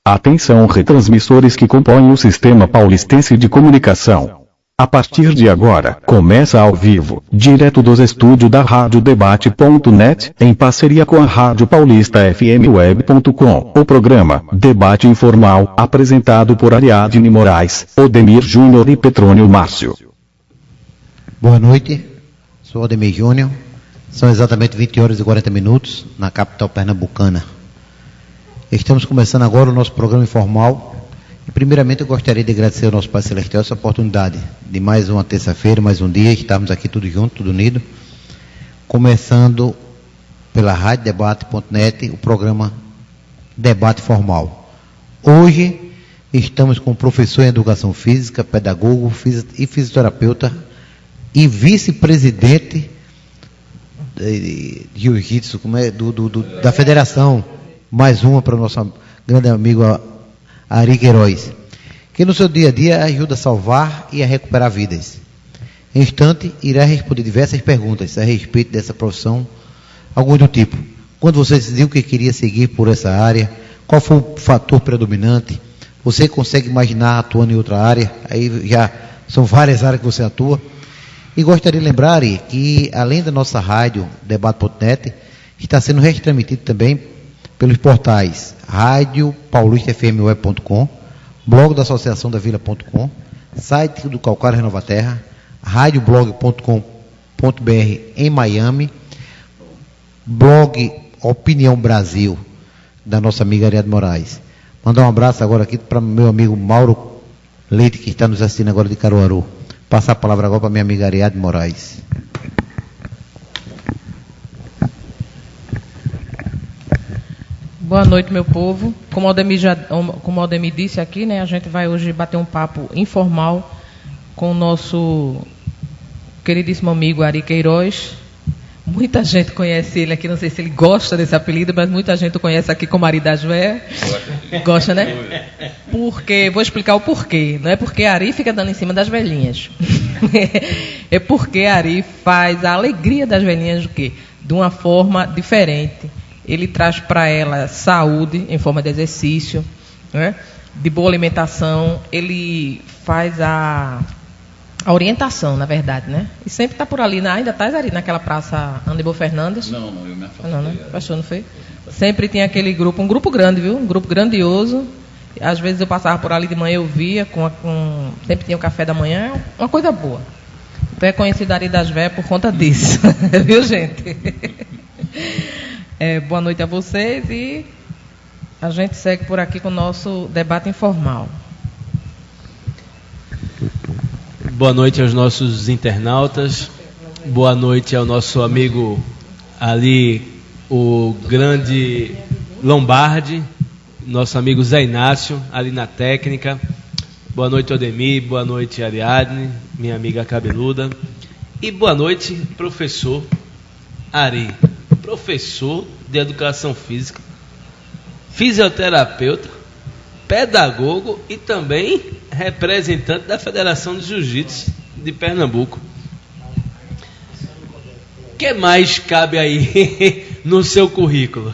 Atenção, retransmissores que compõem o Sistema Paulistense de Comunicação. A partir de agora, começa ao vivo, direto dos estúdios da Rádio Debate.net, em parceria com a Rádio Paulista FMWeb.com, o programa Debate Informal, apresentado por Ariadne Moraes, Odemir Júnior e Petrônio Márcio. Boa noite, sou Odemir Júnior. São exatamente 20 horas e 40 minutos na capital pernambucana. Estamos começando agora o nosso programa informal. E primeiramente eu gostaria de agradecer ao nosso Pai Celestial essa oportunidade de mais uma terça-feira, mais um dia, estarmos aqui tudo junto, tudo unido, começando pela Rádio Debate.net, o programa Debate Formal. Hoje estamos com o professor em Educação Física, pedagogo e fisioterapeuta e vice-presidente de Jiu-Jitsu, da Federação, mais uma para o nosso grande amigo Ari Queiroz, que no seu dia a dia ajuda a salvar e a recuperar vidas. Em instante, irá responder diversas perguntas a respeito dessa profissão, algum do tipo: quando você decidiu que queria seguir por essa área, qual foi o fator predominante, você consegue imaginar atuando em outra área, aí já são várias áreas que você atua. E gostaria de lembrar que, além da nossa rádio, Debate.net, está sendo retransmitido também pelos portais Rádio Paulista FMWeb.com, blog da Associação da Vila.com, site do Calcário Renova Terra, radioblog.com.br em Miami, blog Opinião Brasil, da nossa amiga Ariadne Moraes. Mandar um abraço agora aqui para meu amigo Mauro Leite, que está nos assistindo agora de Caruaru. Passar a palavra agora para minha amiga Ariadne Moraes. Boa noite, meu povo. Como o Aldemir disse aqui, né, a gente vai hoje bater um papo informal com o nosso queridíssimo amigo Ari Queiroz. Muita gente conhece ele aqui, não sei se ele gosta desse apelido, mas muita gente o conhece aqui como Ari das Véias. Gosta, né? Porque, vou explicar o porquê. Não é porque Ari fica dando em cima das velhinhas. É porque Ari faz a alegria das velhinhas do quê? De uma forma diferente. Ele traz para ela saúde em forma de exercício, né? De boa alimentação. Ele faz a orientação, na verdade, né? E sempre está por ali, ainda está ali naquela praça Aníbal Fernandes? Não, eu me afastei. Não, né? Pastor, não foi? Sempre tinha aquele grupo, um grupo grande, viu? Um grupo grandioso. Às vezes eu passava por ali de manhã, eu via, sempre tinha o café da manhã, uma coisa boa. Então é conhecido Ari das Véias por conta disso, viu, gente? Boa noite a vocês e a gente segue por aqui com o nosso debate informal. Boa noite aos nossos internautas, boa noite ao nosso amigo ali, o grande Lombardi, nosso amigo Zé Inácio, ali na técnica. Boa noite, Odemir, boa noite, Ariadne, minha amiga cabeluda. E boa noite, professor Ari, professor de Educação Física, fisioterapeuta, pedagogo e também representante da Federação de Jiu-Jitsu de Pernambuco. O que mais cabe aí no seu currículo?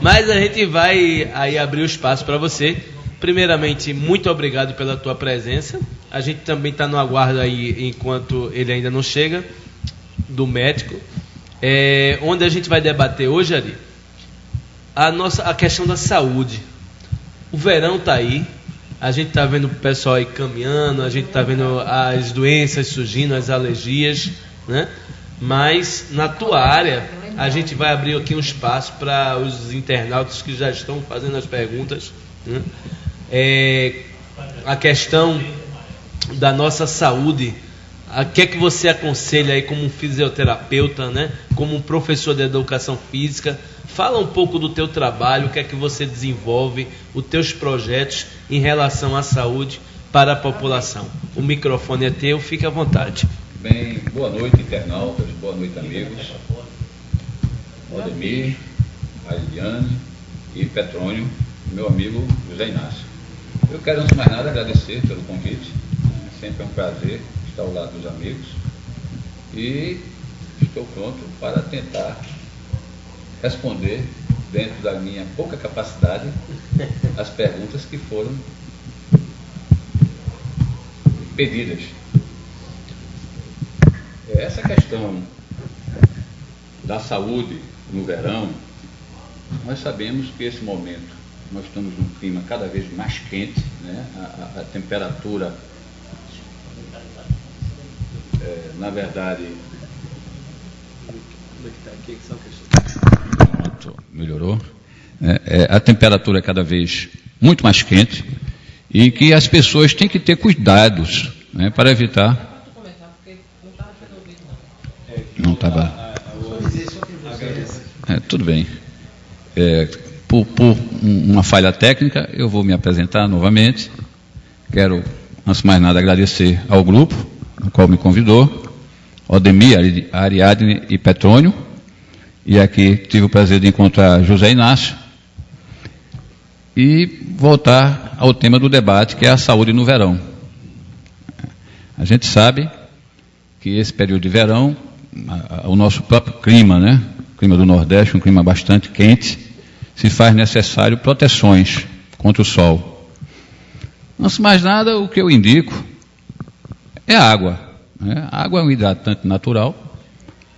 Mas a gente vai aí abrir o espaço para você. Primeiramente, muito obrigado pela tua presença. A gente também está no aguardo aí, enquanto ele ainda não chega, do médico. Onde a gente vai debater hoje, Ari, a questão da saúde. O verão está aí, a gente está vendo o pessoal aí caminhando, a gente está vendo as doenças surgindo, as alergias, né? Mas na tua área, a gente vai abrir aqui um espaço para os internautas que já estão fazendo as perguntas, né? A questão da nossa saúde. O que é que você aconselha aí como um fisioterapeuta, né? Como um professor de educação física? Fala um pouco do teu trabalho, o que é que você desenvolve, os teus projetos em relação à saúde para a população. O microfone é teu, fique à vontade. Bem, boa noite, internautas, boa noite, amigos. Odemir, Ariadne e Petrônio, meu amigo José Inácio. Eu quero, antes de mais nada, agradecer pelo convite. Sempre é um prazer estar ao lado dos amigos e estou pronto para tentar responder dentro da minha pouca capacidade, as perguntas que foram pedidas. Essa questão da saúde no verão, nós sabemos que esse momento, nós estamos num clima cada vez mais quente, né? A temperatura, na verdade, pronto, melhorou. A temperatura é cada vez muito mais quente e que as pessoas têm que ter cuidados, né, para evitar. Não estava. Tudo bem. Por uma falha técnica, eu vou me apresentar novamente. Quero, antes de mais nada, agradecer ao grupo, no qual me convidou, Odemir, Ariadne e Petrônio. E aqui tive o prazer de encontrar José Inácio. E voltar ao tema do debate, que é a saúde no verão. A gente sabe que esse período de verão, o nosso próprio clima, né? O clima do Nordeste, um clima bastante quente, se faz necessário proteções contra o sol. Antes de mais nada, o que eu indico é a água. Né? A água é um hidratante natural,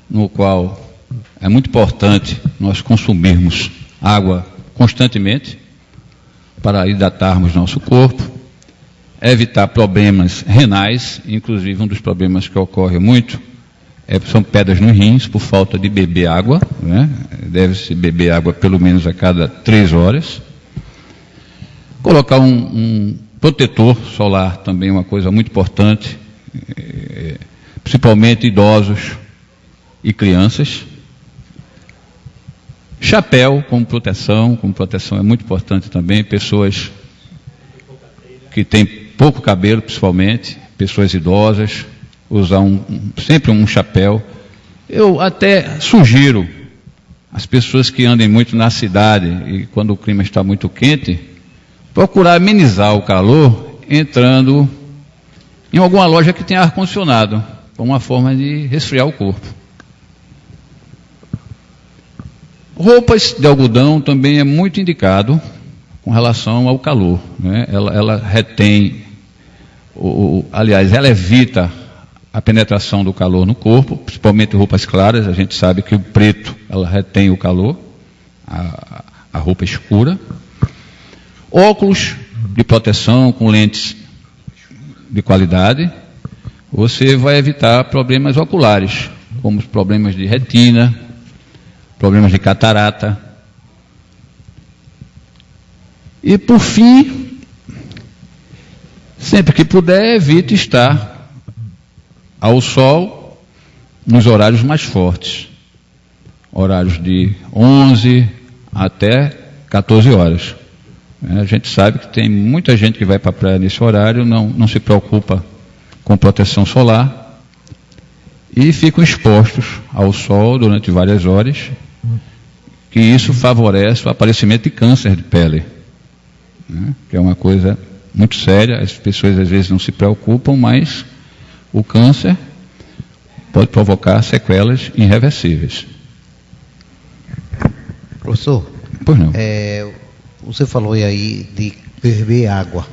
no qual é muito importante nós consumirmos água constantemente para hidratarmos nosso corpo, evitar problemas renais, inclusive um dos problemas que ocorre muito são pedras nos rins por falta de beber água, né? Deve-se beber água pelo menos a cada 3 horas. Colocar um protetor solar também é uma coisa muito importante, principalmente idosos e crianças. Chapéu como proteção é muito importante também, pessoas que têm pouco cabelo, principalmente, pessoas idosas, usar sempre um chapéu. Eu até sugiro às pessoas que andem muito na cidade e quando o clima está muito quente, procurar amenizar o calor entrando em alguma loja que tenha ar-condicionado, como uma forma de resfriar o corpo. Roupas de algodão também é muito indicado com relação ao calor, né? Ela retém, aliás, ela evita a penetração do calor no corpo, principalmente roupas claras. A gente sabe que o preto, ela retém o calor, a roupa escura. Óculos de proteção com lentes de qualidade, você vai evitar problemas oculares, como os problemas de retina, problemas de catarata. E por fim, sempre que puder, evite estar ao sol nos horários mais fortes, horários de 11 até 14 horas. A gente sabe que tem muita gente que vai para a praia nesse horário, não se preocupa com proteção solar e ficam expostos ao sol durante várias horas, que isso favorece o aparecimento de câncer de pele, né? Que é uma coisa muito séria. As pessoas às vezes não se preocupam, mas o câncer pode provocar sequelas irreversíveis. Professor, pois não. Você falou aí de beber água.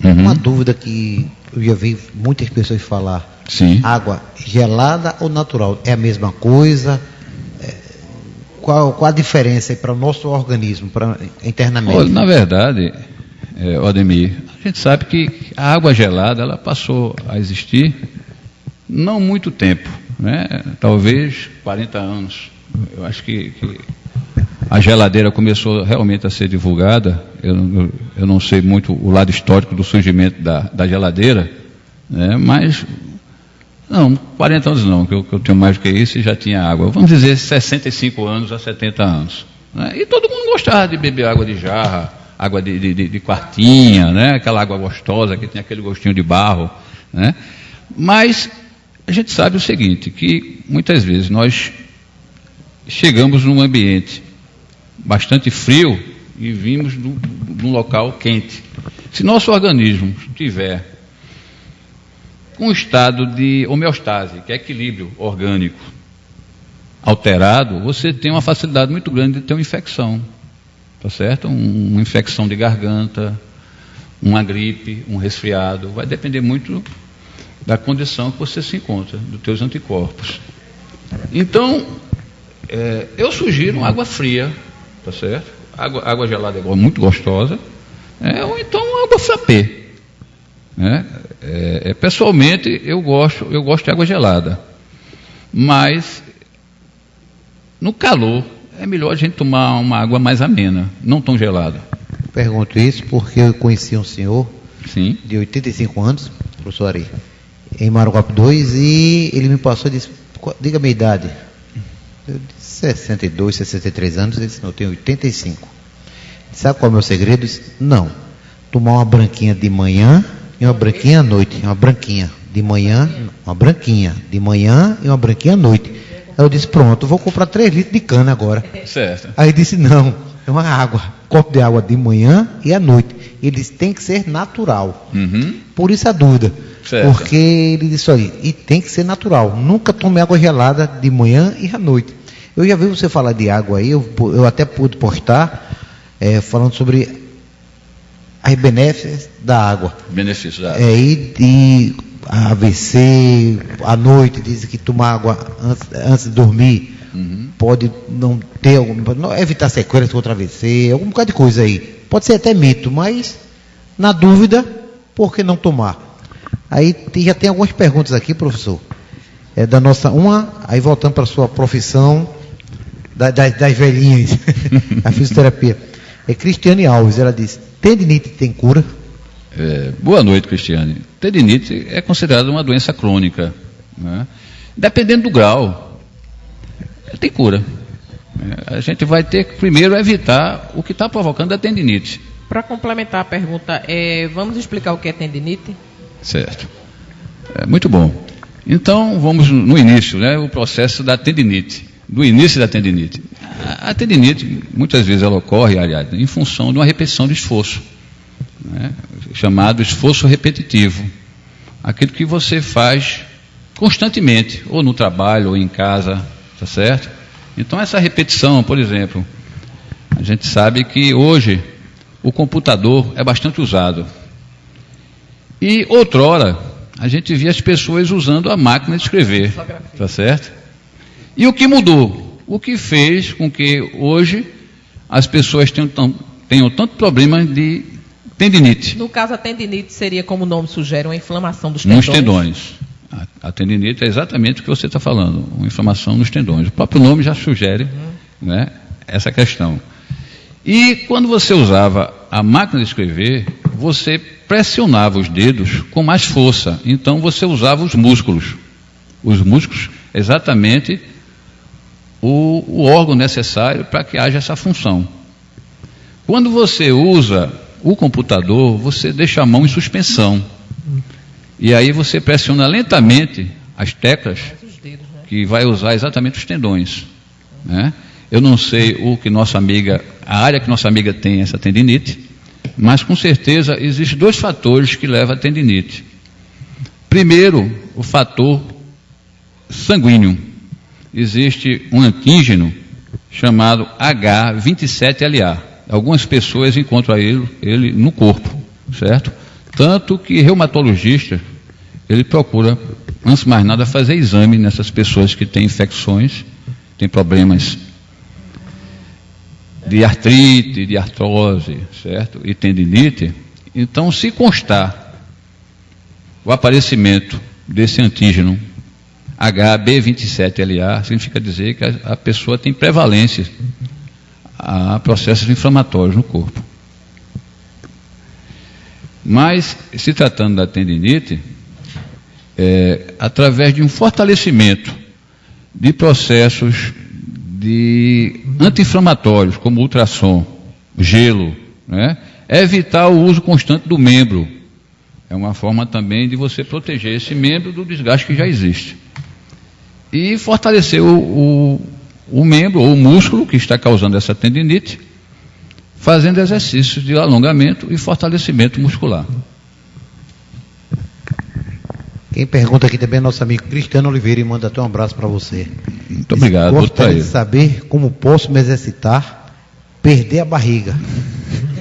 Uhum. Uma dúvida que eu já vi muitas pessoas falar. Sim. Água gelada ou natural? É a mesma coisa? Qual a diferença para o nosso organismo, internamente? Olha, na verdade, Odemir, a gente sabe que a água gelada ela passou a existir não muito tempo, né? Talvez 40 anos. Eu acho que a geladeira começou realmente a ser divulgada. Eu não sei muito o lado histórico do surgimento da geladeira, né? Mas não, 40 anos não, que eu tenho mais do que isso e já tinha água. Vamos dizer 65 anos a 70 anos. Né? E todo mundo gostava de beber água de jarra, água de quartinha, né? Aquela água gostosa que tem aquele gostinho de barro, né? Mas a gente sabe o seguinte, que muitas vezes nós chegamos num ambiente bastante frio e vimos de um local quente. Se nosso organismo tiver um estado de homeostase, que é equilíbrio orgânico, alterado, você tem uma facilidade muito grande de ter uma infecção. tá certo? Uma infecção de garganta, uma gripe, um resfriado, vai depender muito da condição que você se encontra, dos teus anticorpos. Então, eu sugiro água fria, tá certo? Água gelada é muito gostosa, ou então água frappé. Né? Pessoalmente, eu gosto de água gelada, mas no calor é melhor a gente tomar uma água mais amena, não tão gelada. Pergunto isso porque eu conheci um senhor Sim. de 85 anos, professor Ari, em Maruguape 2, e ele me passou e disse, diga a minha idade. Eu disse 62, 63 anos, ele disse, não, eu tenho 85. Sabe qual é o meu segredo? Eu disse, não, tomar uma branquinha de manhã e uma branquinha à noite. Uma branquinha de manhã, uma branquinha de manhã e uma branquinha à noite. Aí eu disse, pronto, vou comprar 3 litros de cana agora. Certo. Aí ele disse, não, é uma água, copo de água de manhã e à noite. Ele disse, tem que ser natural. Uhum. Por isso a dúvida. Certo. Porque ele disse, olha, e tem que ser natural. Nunca tome água gelada de manhã e à noite. Eu já vi você falar de água aí, eu até pude postar, falando sobre as benéficas da água. Benefícios da água. E AVC, à noite, dizem que tomar água antes de dormir pode não ter evitar sequelas contra AVC, algum bocado de coisa aí. Pode ser até mito, mas na dúvida, por que não tomar? Aí já tem algumas perguntas aqui, professor. Da nossa, aí voltando para a sua profissão das velhinhas, a fisioterapia. Cristiane Alves, ela disse, tendinite tem cura? Boa noite, Cristiane. Tendinite é considerada uma doença crônica, né? Dependendo do grau, tem cura. A gente vai ter que primeiro evitar o que está provocando a tendinite. Para complementar a pergunta, vamos explicar o que é tendinite? Certo. Muito bom. Então, vamos no início, né, o processo da tendinite. Do início da tendinite. A tendinite, muitas vezes ela ocorre, aliás, em função de uma repetição de esforço, né, chamado esforço repetitivo. Aquilo que você faz constantemente, ou no trabalho, ou em casa, tá certo? Então, essa repetição, por exemplo, a gente sabe que hoje o computador é bastante usado. E outrora, a gente via as pessoas usando a máquina de escrever, tá certo? E o que mudou? O que fez com que hoje as pessoas tenham tanto problema de tendinite? No caso, a tendinite seria, como o nome sugere, uma inflamação dos tendões. Nos tendões. A tendinite é exatamente o que você está falando, uma inflamação nos tendões. O próprio nome já sugere, né, essa questão. E quando você usava a máquina de escrever, você pressionava os dedos com mais força. Então você usava os músculos. Os músculos, exatamente o órgão necessário para que haja essa função. Quando você usa o computador, você deixa a mão em suspensão. E aí você pressiona lentamente as teclas, que vai usar exatamente os tendões, né? Eu não sei a área que nossa amiga tem essa tendinite, mas com certeza existem 2 fatores que levam à tendinite. Primeiro, o fator sanguíneo. Existe um antígeno chamado H27LA. Algumas pessoas encontram ele no corpo, certo? Tanto que reumatologista, ele procura, antes de mais nada, fazer exame nessas pessoas que têm infecções, têm problemas de artrite, de artrose, certo? E tendinite. Então, se constar o aparecimento desse antígeno HB27LA, significa dizer que a pessoa tem prevalência a processos inflamatórios no corpo. Mas, se tratando da tendinite, através de um fortalecimento de processos de anti-inflamatórios, como ultrassom, gelo, né? Evitar o uso constante do membro. É uma forma também de você proteger esse membro do desgaste que já existe. E fortalecer o membro ou o músculo que está causando essa tendinite, fazendo exercícios de alongamento e fortalecimento muscular. Quem pergunta aqui também é nosso amigo Cristiano Oliveira e manda até um abraço para você. Muito obrigado. Gostaria de saber como posso me exercitar perder a barriga,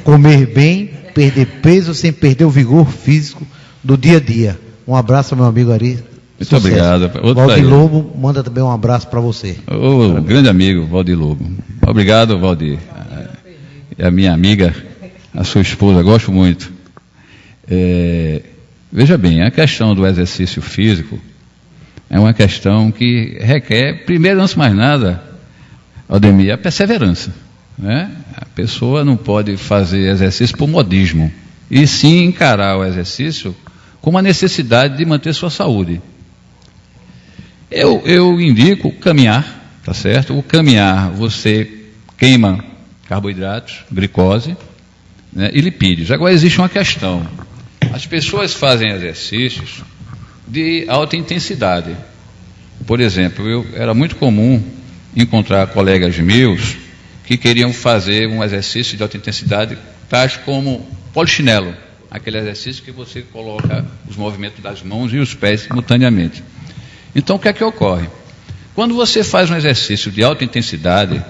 comer bem, perder peso sem perder o vigor físico do dia a dia. Um abraço ao meu amigo Ari. Muito obrigado. Valdir Lobo manda também um abraço para você. O grande amigo Valdir Lobo. Obrigado, Valdir. E a minha amiga, a sua esposa, gosto muito. Veja bem, a questão do exercício físico é uma questão que requer, primeiro, antes de mais nada, Aldemir, a perseverança. Né? A pessoa não pode fazer exercício por modismo, e sim encarar o exercício como a necessidade de manter sua saúde. Eu indico caminhar, tá certo? O caminhar, você queima carboidratos, glicose, né, e lipídios. Agora existe uma questão. As pessoas fazem exercícios de alta intensidade. Por exemplo, era muito comum encontrar colegas meus que queriam fazer um exercício de alta intensidade, tais como polichinelo, aquele exercício que você coloca os movimentos das mãos e os pés simultaneamente. Então, o que é que ocorre? Quando você faz um exercício de alta intensidade,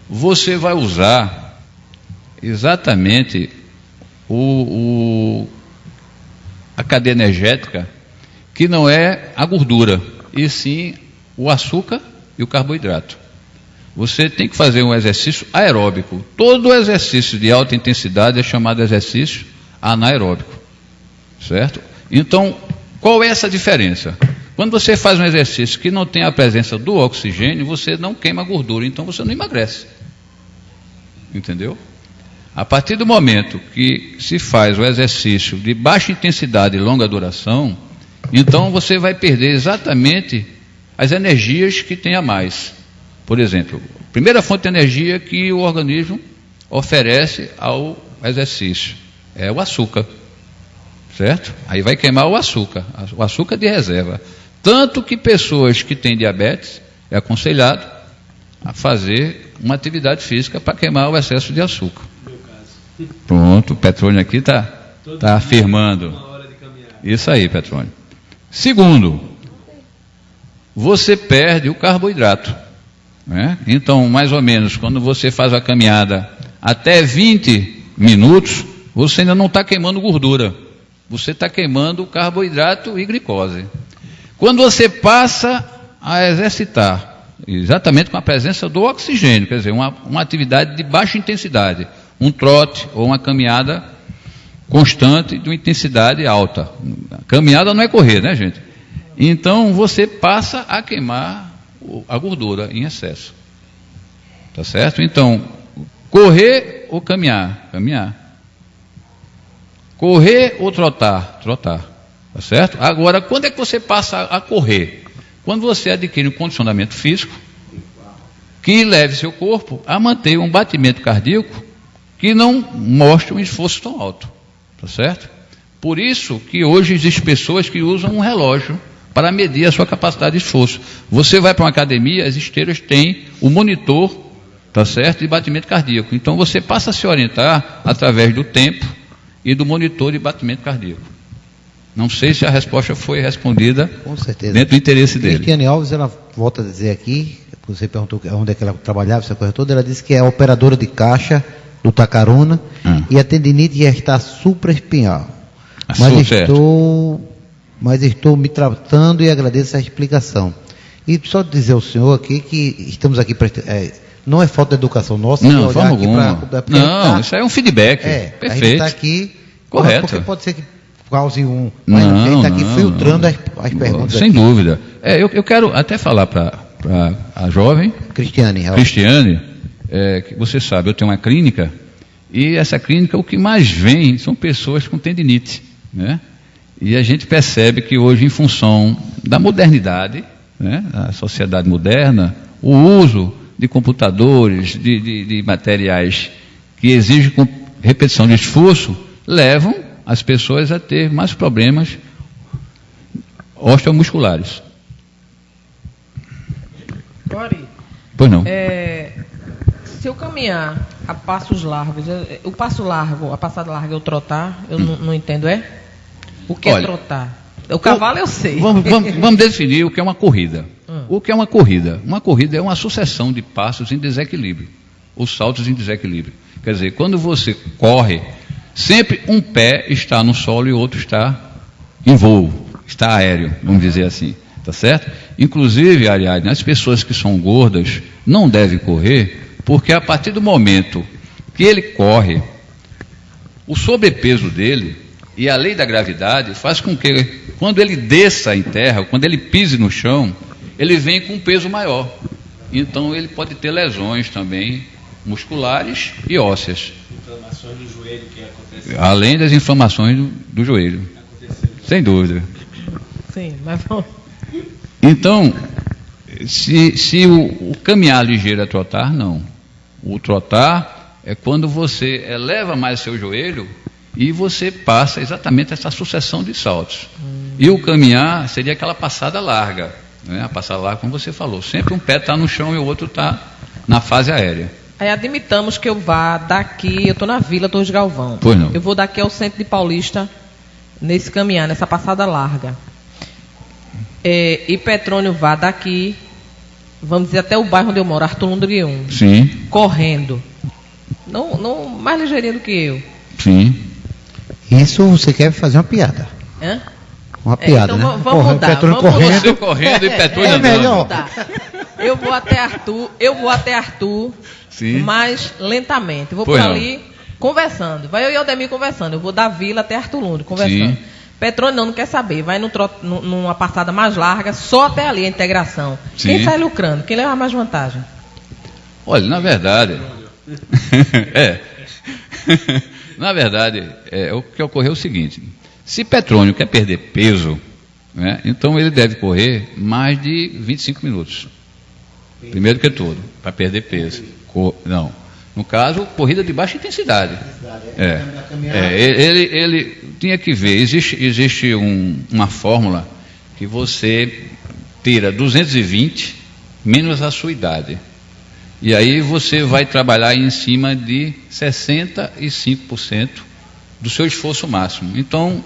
você vai usar exatamente a cadeia energética, que não é a gordura, e sim o açúcar e o carboidrato. Você tem que fazer um exercício aeróbico. Todo exercício de alta intensidade é chamado exercício anaeróbico, certo? Então, qual é essa diferença? Quando você faz um exercício que não tem a presença do oxigênio, você não queima gordura, então você não emagrece. Entendeu? A partir do momento que se faz o exercício de baixa intensidade e longa duração, então você vai perder exatamente as energias que tem a mais. Por exemplo, a primeira fonte de energia que o organismo oferece ao exercício é o açúcar, certo? Aí vai queimar o açúcar de reserva. Tanto que pessoas que têm diabetes é aconselhado a fazer uma atividade física para queimar o excesso de açúcar. Pronto, o Petrônio aqui está afirmando. Isso aí, Petrônio. Segundo, você perde o carboidrato. Né? Então, mais ou menos, quando você faz a caminhada até 20 minutos, você ainda não está queimando gordura. Você está queimando carboidrato e glicose. Quando você passa a exercitar, exatamente com a presença do oxigênio, quer dizer, uma atividade de baixa intensidade, um trote ou uma caminhada constante de uma intensidade alta. Caminhada não é correr, né, gente? Então, você passa a queimar a gordura em excesso. Tá certo? Então, correr ou caminhar? Caminhar. Correr ou trotar? Trotar. Tá certo? Agora, quando é que você passa a correr? Quando você adquire um condicionamento físico que leve seu corpo a manter um batimento cardíaco que não mostre um esforço tão alto. Tá certo? Por isso que hoje existem pessoas que usam um relógio para medir a sua capacidade de esforço. Você vai para uma academia, as esteiras têm o monitor, tá certo, de batimento cardíaco. Então você passa a se orientar através do tempo e do monitor de batimento cardíaco. Não sei se a resposta foi respondida. Com certeza. Dentro do interesse dele. Cristiane Alves, ela volta a dizer aqui, você perguntou onde é que ela trabalhava, essa coisa toda, ela disse que é operadora de caixa do Tacaruna e a tendinite já está supraespinhal. Mas estou me tratando e agradeço a explicação. E só dizer ao senhor aqui que estamos aqui para... não é falta de educação nossa. Não, de olhar aqui não, isso aí é um feedback. Perfeito. A gente está aqui... Correto. Porque pode ser que cause um... Mas a gente está aqui filtrando as perguntas. Sem dúvida. Eu quero até falar para a jovem... Cristiane, que você sabe, eu tenho uma clínica, e essa clínica, o que mais vem são pessoas com tendinite, né? E a gente percebe que hoje, em função da modernidade, né, a sociedade moderna, o uso de computadores, de materiais que exigem repetição de esforço, levam as pessoas a ter mais problemas osteomusculares. Pois não. Se eu caminhar a passos largos, o passo largo, a passada larga, eu trotar, eu não entendo, O que é trotar? O cavalo eu sei. Vamos definir o que é uma corrida. O que é uma corrida? Uma corrida é uma sucessão de passos em desequilíbrio. os saltos em desequilíbrio. Quer dizer, quando você corre, sempre um pé está no solo e o outro está em voo, está aéreo, vamos dizer assim, tá certo? Inclusive, Ariadne, as pessoas que são gordas não devem correr, porque a partir do momento que ele corre, o sobrepeso dele e a lei da gravidade faz com que, quando ele desça em terra, quando ele pise no chão, ele vem com um peso maior. Então ele pode ter lesões também musculares e ósseas. Inflamações do joelho que acontecem. Além das inflamações do joelho. Sem dúvida. Sim, mas vamos. Então, se o caminhar ligeiro é trotar, não. O trotar é quando você eleva mais seu joelho e você passa exatamente essa sucessão de saltos. E o caminhar seria aquela passada larga, né? A passada larga, como você falou, sempre um pé está no chão e o outro está na fase aérea. Aí admitamos que eu vá daqui, eu estou na Vila Torres Galvão. Pois não. Eu vou daqui ao centro de Paulista, nesse caminhar, nessa passada larga. E Petrônio vá daqui, vamos dizer, até o bairro onde eu moro, Arthur Lundgren 1. Sim. Correndo. Não mais ligeirinho do que eu. Sim. Isso você quer fazer uma piada. Hã? Uma piada, então né? vamos mudar. Petrônio Vamos correndo. Você correndo e Petrônio É andando. melhor. Tá. Eu vou até Arthur, Sim. mais lentamente. Vou Pois por não. ali conversando. Vai eu e o Aldemir conversando. Eu vou da Vila até Arthur Lundgren conversando. Sim. Petrônio não quer saber. Vai numa passada mais larga, só até ali a integração. Sim. Quem sai lucrando? Quem leva mais vantagem? Olha, na verdade, na verdade, o que ocorreu é o seguinte: se Petrônio quer perder peso, né, então ele deve correr mais de 25 minutos. Primeiro que tudo, para perder peso. Não. No caso, corrida de baixa intensidade. Ele tinha que ver, existe uma fórmula que você tira 220 menos a sua idade. E aí você vai trabalhar em cima de 65% do seu esforço máximo. Então,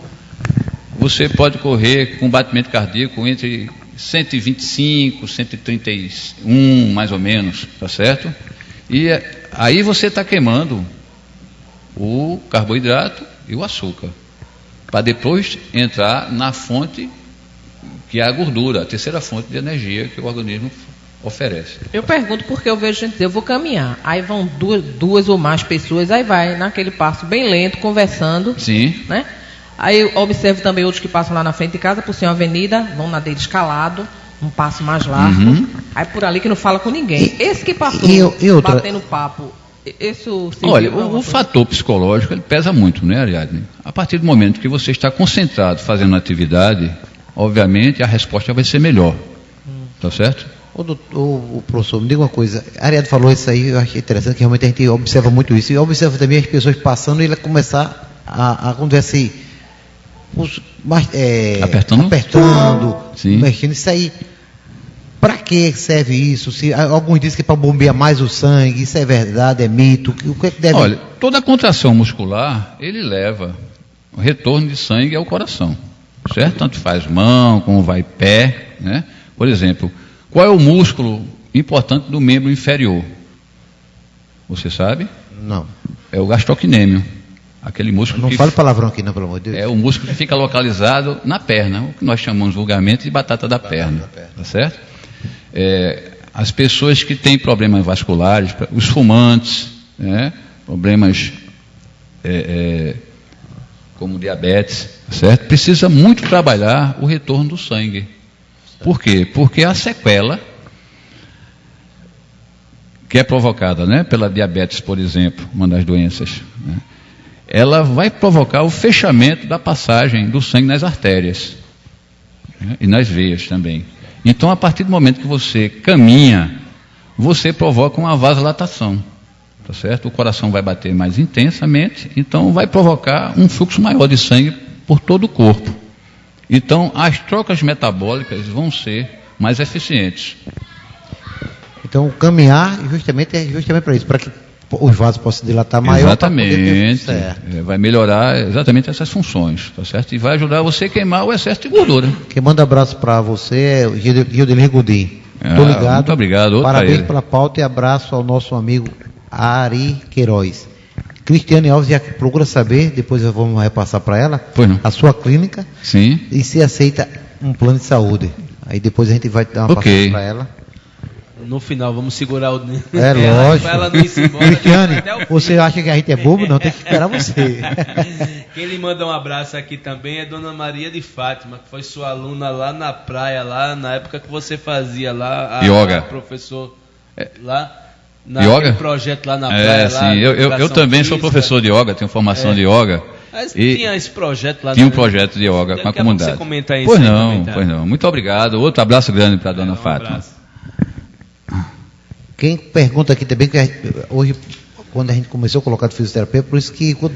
você pode correr com batimento cardíaco entre 125, 131, mais ou menos, tá certo? E aí você está queimando o carboidrato e o açúcar, para depois entrar na fonte que é a gordura, a terceira fonte de energia que o organismo oferece. Eu pergunto porque eu vejo gente dizer, eu vou caminhar. Aí vão duas ou mais pessoas, aí vai naquele passo bem lento, conversando. Sim. Né? Aí eu observo também outros que passam lá na frente de casa, por ser uma avenida, vão na dele escalado, um passo mais largo. Uhum. Aí por ali que não fala com ninguém. Esse que passou batendo papo, isso serviu. Olha, o fator psicológico ele pesa muito, né, Ariadne? A partir do momento que você está concentrado fazendo atividade, obviamente a resposta vai ser melhor. Tá certo? O professor, me diga uma coisa. A Ariadne falou isso aí, eu achei interessante, que realmente a gente observa muito isso. E observa também as pessoas passando e ela começar a acontecer apertando, sim, mexendo. Isso aí, para que serve isso? Alguns dizem que é para bombear mais o sangue, isso é verdade, é mito? O que é que deve... Olha, toda contração muscular, ele leva o retorno de sangue ao coração, certo? Tanto faz mão, como vai pé, né? Por exemplo, qual é o músculo importante do membro inferior? Você sabe? Não. É o gastrocnêmio. Aquele músculo não fale palavrão aqui, não, pelo amor de Deus. É o músculo que fica localizado na perna, o que nós chamamos vulgarmente de batata da perna. Tá certo? As pessoas que têm problemas vasculares, os fumantes, né? Problemas como diabetes, certo? Precisa muito trabalhar o retorno do sangue. Por quê? Porque a sequela que é provocada, né, pela diabetes, por exemplo, uma das doenças, né, ela vai provocar o fechamento da passagem do sangue nas artérias, né, e nas veias também. Então, a partir do momento que você caminha, você provoca uma vasodilatação, tá certo? O coração vai bater mais intensamente, então vai provocar um fluxo maior de sangue por todo o corpo. Então, as trocas metabólicas vão ser mais eficientes. Então, caminhar é justamente para isso, para que os vasos possam dilatar maior. Exatamente. Vai melhorar exatamente essas funções, tá certo? E vai ajudar você a queimar o excesso de gordura. Quem manda abraço para você é o Gildenir Godin. Estou ligado. Muito obrigado. Parabéns pela pauta e abraço ao nosso amigo Ari Queiroz. Cristiane Alves já procura saber, depois vamos repassar para ela, a sua clínica. Sim. E se aceita um plano de saúde. Aí depois a gente vai dar uma passagem para ela. No final, vamos segurar o... É lógico. Ela não ir embora. Cristiane, você acha que a gente é bobo? Não, tem que esperar você. Quem lhe manda um abraço aqui também é Dona Maria de Fátima, que foi sua aluna lá na praia, lá na época que você fazia lá... Yoga. Professor lá... Yoga? Projeto lá na praia. Sim, eu também sou professor de yoga, tenho formação de yoga. Mas tinha esse projeto lá. Tinha um projeto de yoga com a comunidade. Você comenta aí. Pois não. Muito obrigado. Outro abraço grande para a Dona Fátima. Abraço. Quem pergunta aqui também, que hoje, quando a gente começou a colocar de fisioterapia, por isso que quando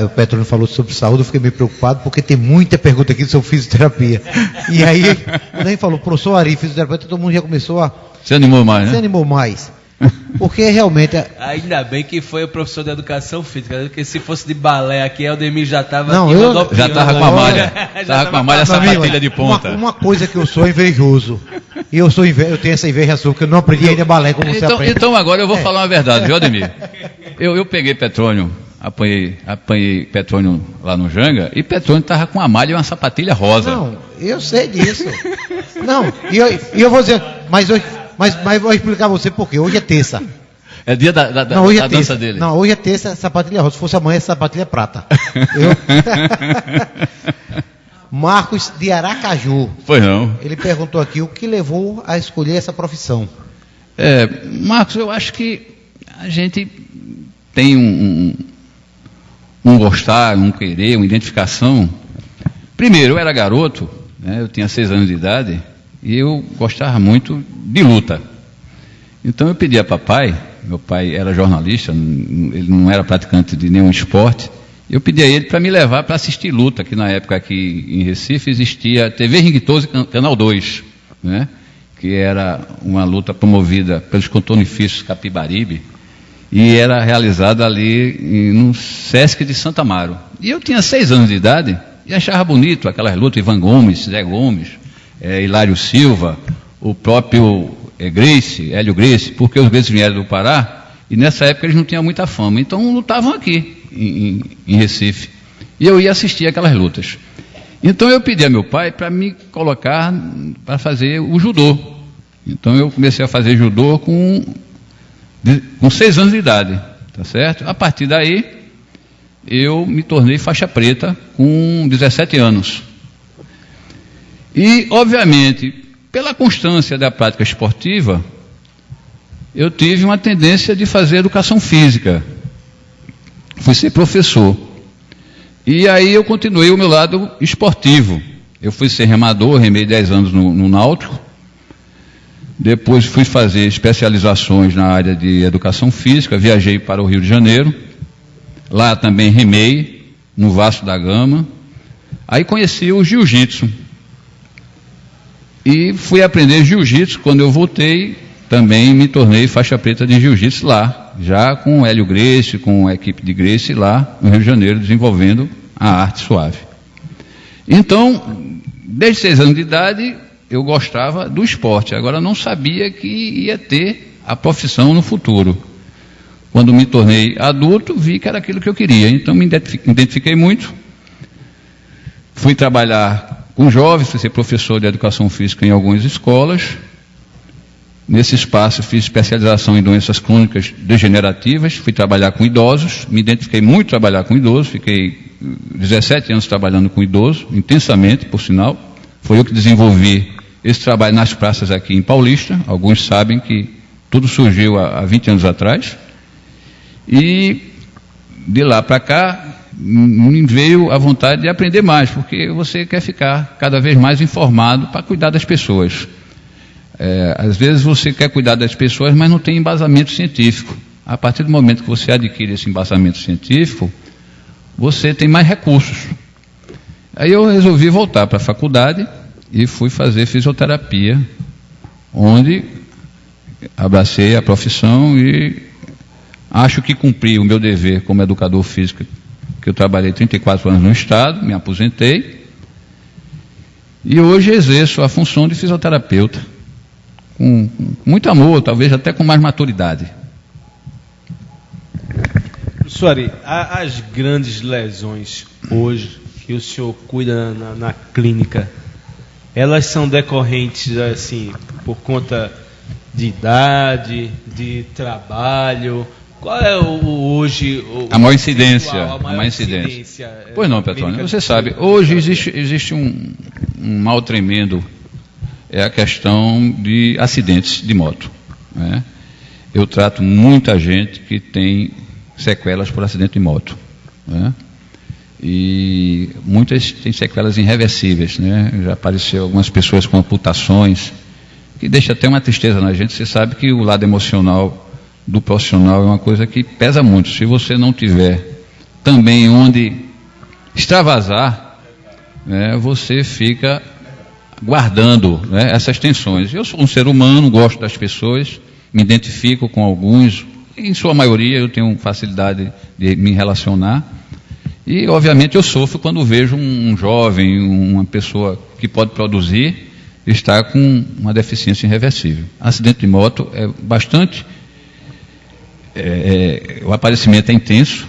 o Petrônio falou sobre saúde, eu fiquei meio preocupado, porque tem muita pergunta aqui sobre fisioterapia. E aí, quando a gente falou, professor Ari, fisioterapeuta, todo mundo já começou a... Se animou mais, né? Se animou mais. Porque realmente... Ainda bem que foi o professor de educação física, porque se fosse de balé aqui, Aldemir já estava... Já estava com a malha. Estava com a malha, sapatilha de ponta. Uma coisa que eu sou invejoso. E eu tenho essa inveja sua, porque eu não aprendi ainda balé como você aprende. Então agora eu vou falar uma verdade, viu, Aldemir? Eu peguei Petrônio, apanhei Petrônio lá no Janga, e Petrônio estava com uma malha e uma sapatilha rosa. Não, eu sei disso. Não, e eu vou dizer, mas vou explicar a você por quê. Hoje é terça. É dia da dança dele. Não, hoje é terça, sapatilha rosa. Se fosse amanhã, sapatilha prata. Marcos de Aracaju. Pois não. Ele perguntou aqui o que levou a escolher essa profissão. Marcos, eu acho que a gente tem um gostar, um querer, uma identificação. Primeiro, eu era garoto, né, eu tinha 6 anos de idade, e eu gostava muito de luta. Então eu pedi a papai, meu pai era jornalista, ele não era praticante de nenhum esporte, eu pedi a ele para me levar para assistir luta, que na época aqui em Recife existia TV Ring 12 Canal 2, né, que era uma luta promovida pelos contornifícios Capibaribe, e era realizada ali no Sesc de Santa Amaro. E eu tinha 6 anos de idade e achava bonito aquelas lutas, Ivan Gomes, Zé Gomes, Hilário Silva, o próprio Hélio Gracie, porque os Gracie vieram do Pará, e nessa época eles não tinham muita fama, então lutavam aqui em Recife, e eu ia assistir aquelas lutas. Então eu pedi a meu pai para me colocar para fazer o judô. Então eu comecei a fazer judô com 6 anos de idade, tá certo? A partir daí eu me tornei faixa preta com 17 anos. E, obviamente, pela constância da prática esportiva, eu tive uma tendência de fazer educação física. Fui ser professor. E aí eu continuei o meu lado esportivo. Eu fui ser remador, remei 10 anos no Náutico. Depois fui fazer especializações na área de educação física, viajei para o Rio de Janeiro. Lá também remei, no Vasco da Gama. Aí conheci o jiu-jitsu. E fui aprender jiu-jitsu. Quando eu voltei, também me tornei faixa preta de jiu-jitsu lá, já com o Hélio Gracie, com a equipe de Gracie lá no Rio de Janeiro, desenvolvendo a arte suave. Então, desde 6 anos de idade, eu gostava do esporte. Agora, não sabia que ia ter a profissão no futuro. Quando me tornei adulto, vi que era aquilo que eu queria. Então, me identifiquei muito. Fui trabalhar com jovens, fui ser professor de educação física em algumas escolas. Nesse espaço, fiz especialização em doenças crônicas degenerativas. Fui trabalhar com idosos. Me identifiquei muito em trabalhar com idosos. Fiquei 17 anos trabalhando com idosos, intensamente, por sinal. Foi eu que desenvolvi esse trabalho nas praças aqui em Paulista. Alguns sabem que tudo surgiu há 20 anos atrás. E de lá para cá, me veio a vontade de aprender mais, porque você quer ficar cada vez mais informado para cuidar das pessoas. Às vezes você quer cuidar das pessoas, mas não tem embasamento científico. A partir do momento que você adquire esse embasamento científico, você tem mais recursos. Aí eu resolvi voltar para a faculdade e fui fazer fisioterapia, onde abracei a profissão e acho que cumpri o meu dever como educador físico, que eu trabalhei 34 anos no Estado, me aposentei, e hoje exerço a função de fisioterapeuta, com muito amor, talvez até com mais maturidade. Suari, as grandes lesões hoje que o senhor cuida na clínica, elas são decorrentes, assim, por conta de idade, de trabalho? Qual é hoje a maior incidência? Pois não, Petrônio, você sabe, hoje existe um mal tremendo, é a questão de acidentes de moto, né? Eu trato muita gente que tem sequelas por acidente de moto, né? E muitas têm sequelas irreversíveis, né? Já apareceu algumas pessoas com amputações, que deixa até uma tristeza na gente. Você sabe que o lado emocional do profissional é uma coisa que pesa muito. Se você não tiver também onde extravasar, né, você fica guardando, né, essas tensões. Eu sou um ser humano, gosto das pessoas, me identifico com alguns, em sua maioria eu tenho facilidade de me relacionar, e obviamente eu sofro quando vejo um jovem, uma pessoa que pode produzir, estar com uma deficiência irreversível. Acidente de moto é bastante... o aparecimento é intenso.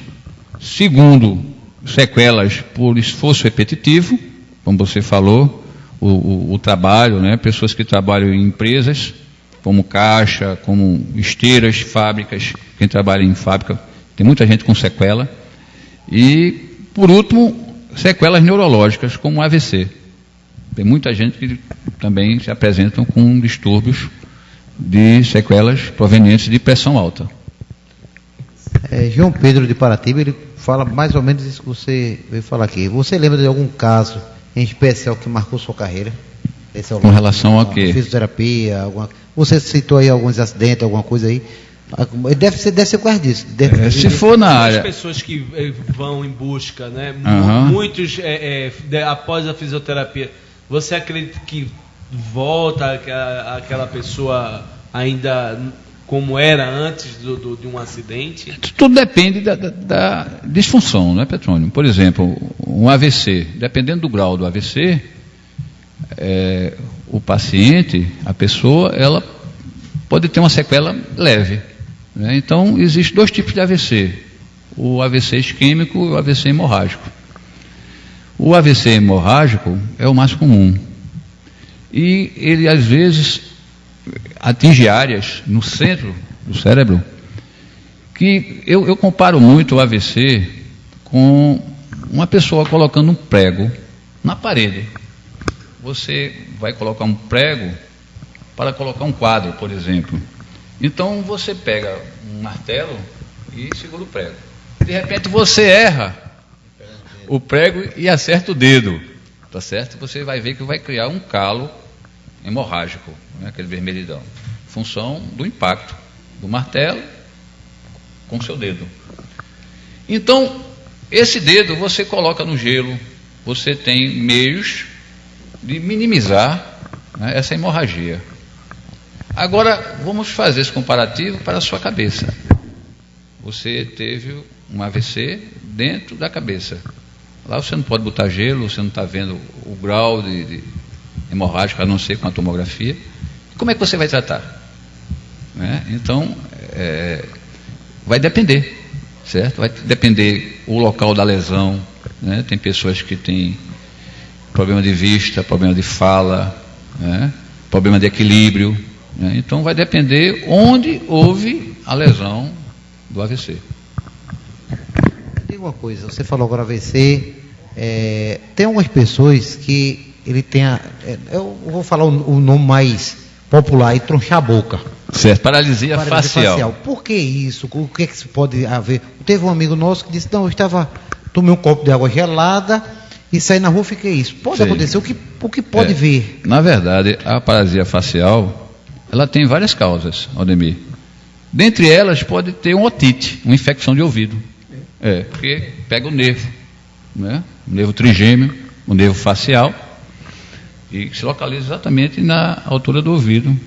Segundo, sequelas por esforço repetitivo, como você falou, o trabalho, né? Pessoas que trabalham em empresas, como caixa, como esteiras, fábricas, quem trabalha em fábrica, tem muita gente com sequela. E, por último, sequelas neurológicas, como AVC. Tem muita gente que também se apresentam com distúrbios de sequelas provenientes de pressão alta. João Pedro de Paratiba, ele fala mais ou menos isso que você veio falar aqui. Você lembra de algum caso em especial que marcou sua carreira? Com relação a quê? Fisioterapia, você citou aí alguns acidentes, alguma coisa aí. Deve ser por causa disso. Se for na área... As pessoas que vão em busca, né? Uhum. Muitos, após a fisioterapia, você acredita que volta aquela pessoa ainda como era antes de um acidente? Tudo depende da disfunção, não é, Petrônio? Por exemplo, um AVC, dependendo do grau do AVC, o paciente, a pessoa, ela pode ter uma sequela leve, né? Então, existem dois tipos de AVC, o AVC isquêmico e o AVC hemorrágico. O AVC hemorrágico é o mais comum, e ele, às vezes, atinge áreas no centro do cérebro, que eu comparo muito o AVC com uma pessoa colocando um prego na parede. Você vai colocar um prego para colocar um quadro, por exemplo. Então você pega um martelo e segura o prego. De repente você erra o prego e acerta o dedo, tá certo? Você vai ver que vai criar um calo hemorrágico, né, aquele vermelhidão, função do impacto do martelo com o seu dedo. Então, esse dedo você coloca no gelo, você tem meios de minimizar, né, essa hemorragia. Agora, vamos fazer esse comparativo para a sua cabeça. Você teve um AVC dentro da cabeça. Lá você não pode botar gelo, você não está vendo o grau de hemorrágico, a não ser com a tomografia. Como é que você vai tratar? Né? Então, vai depender, certo? Vai depender o local da lesão, né? Tem pessoas que têm problema de vista, problema de fala, né? Problema de equilíbrio, né? Então, vai depender onde houve a lesão do AVC. Diga uma coisa, você falou agora AVC, tem algumas pessoas que ele tem eu vou falar o nome mais popular, tronchar a boca. Certo, paralisia facial. Por que isso? O que se pode haver? Teve um amigo nosso que disse, não, tomei um copo de água gelada e saí na rua e fiquei isso. Pode acontecer, o que pode ver? Na verdade, a paralisia facial, ela tem várias causas, Aldemir. Dentre elas, pode ter uma otite, uma infecção de ouvido. Porque pega o nervo, né? O nervo trigêmeo, o nervo facial, e se localiza exatamente na altura do ouvido.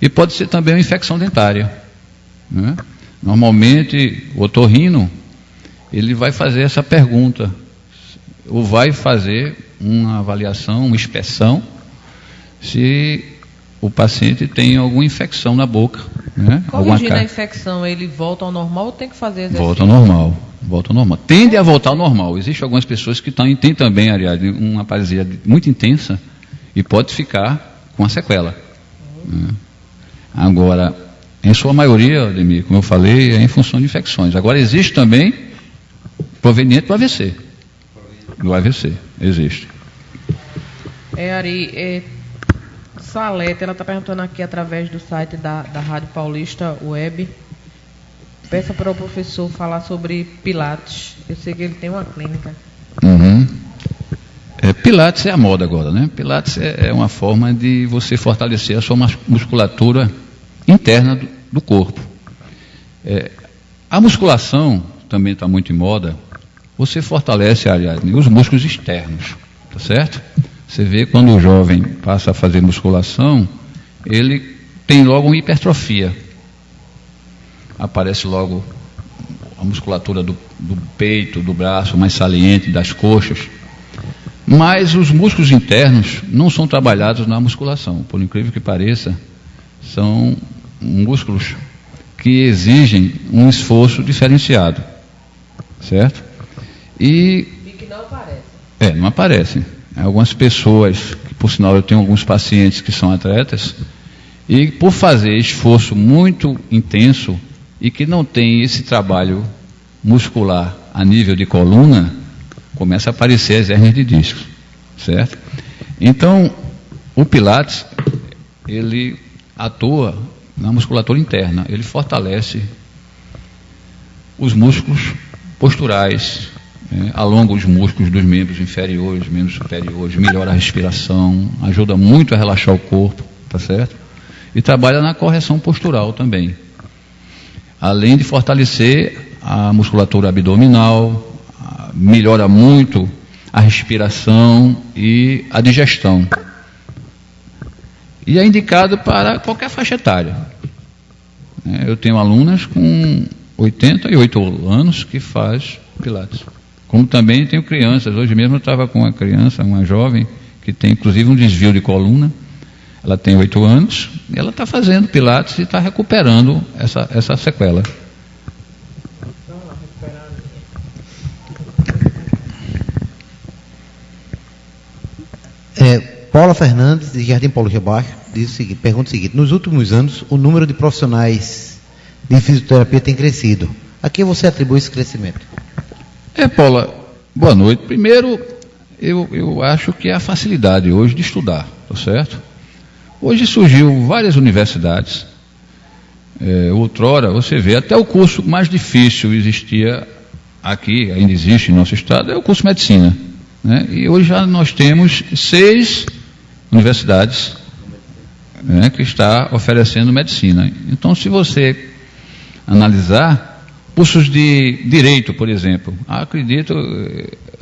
E pode ser também uma infecção dentária, né? Normalmente, o otorrino, ele vai fazer essa pergunta, ou vai fazer uma avaliação, uma inspeção, se o paciente tem alguma infecção na boca, né? Corrigindo a infecção, ele volta ao normal ou tem que fazer exercício? Volta ao normal. Volta ao normal. Tende a voltar ao normal. Existem algumas pessoas que têm também, Ariadne, uma paralisia muito intensa e pode ficar com a sequela. Agora, em sua maioria, Ademir, como eu falei, é em função de infecções. Agora, existe também proveniente do AVC. Do AVC, existe. Ari, Salete, ela está perguntando aqui através do site da Rádio Paulista Web. Peça para o professor falar sobre Pilates. Eu sei que ele tem uma clínica. Pilates é a moda agora, né? Pilates é uma forma de você fortalecer a sua musculatura interna do corpo. A musculação também está muito em moda. Você fortalece, Ariadne, os músculos externos, tá certo? Você vê quando o jovem passa a fazer musculação, ele tem logo uma hipertrofia. Aparece logo a musculatura do peito, do braço mais saliente, das coxas. Mas os músculos internos não são trabalhados na musculação. Por incrível que pareça, são músculos que exigem um esforço diferenciado. Certo? E que não aparece. Não aparecem. Algumas pessoas, que por sinal eu tenho alguns pacientes que são atletas, e por fazer esforço muito intenso e que não tem esse trabalho muscular a nível de coluna, começa a aparecer as hérnias de disco, certo? Então, o Pilates, ele atua na musculatura interna, ele fortalece os músculos posturais, alonga os músculos dos membros inferiores, membros superiores, melhora a respiração, ajuda muito a relaxar o corpo, tá certo? E trabalha na correção postural também. Além de fortalecer a musculatura abdominal, melhora muito a respiração e a digestão. E é indicado para qualquer faixa etária. Eu tenho alunas com 88 anos que faz Pilates. Como também tenho crianças. Hoje mesmo eu estava com uma criança, uma jovem, que tem inclusive um desvio de coluna. Ela tem 8 anos, e ela está fazendo Pilates e está recuperando essa sequela. Paula Fernandes, de Jardim Paulista Baixo, diz o seguinte, pergunta o seguinte: nos últimos anos, o número de profissionais de fisioterapia tem crescido. A quem você atribui esse crescimento? Paula, boa noite. Primeiro, eu acho que é a facilidade hoje de estudar, tá certo? Hoje surgiu várias universidades. Outrora, você vê, até o curso mais difícil existia aqui, ainda existe em nosso estado, é o curso de medicina. Né? E hoje já nós temos 6 universidades, né, que está oferecendo medicina. Então, se você analisar cursos de direito, por exemplo, acredito,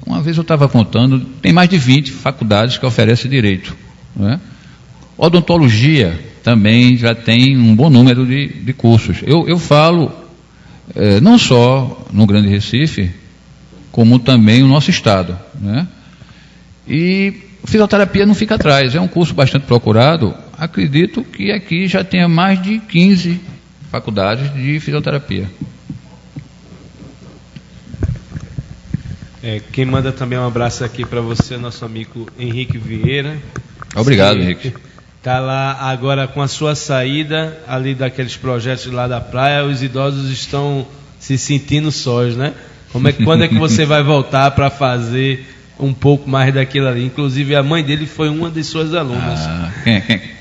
uma vez eu estava contando, tem mais de 20 faculdades que oferecem direito. Né? Odontologia também já tem um bom número de cursos. Eu falo não só no Grande Recife, como também no nosso estado. Né? E fisioterapia não fica atrás, é um curso bastante procurado. Acredito que aqui já tenha mais de 15 faculdades de fisioterapia. Quem manda também um abraço aqui para você, nosso amigo Henrique Vieira. Obrigado, Henrique. Está lá agora com a sua saída ali daqueles projetos lá da praia, os idosos estão se sentindo sós, né? Quando é que você vai voltar para fazer um pouco mais daquilo ali? Inclusive a mãe dele foi uma de suas alunas.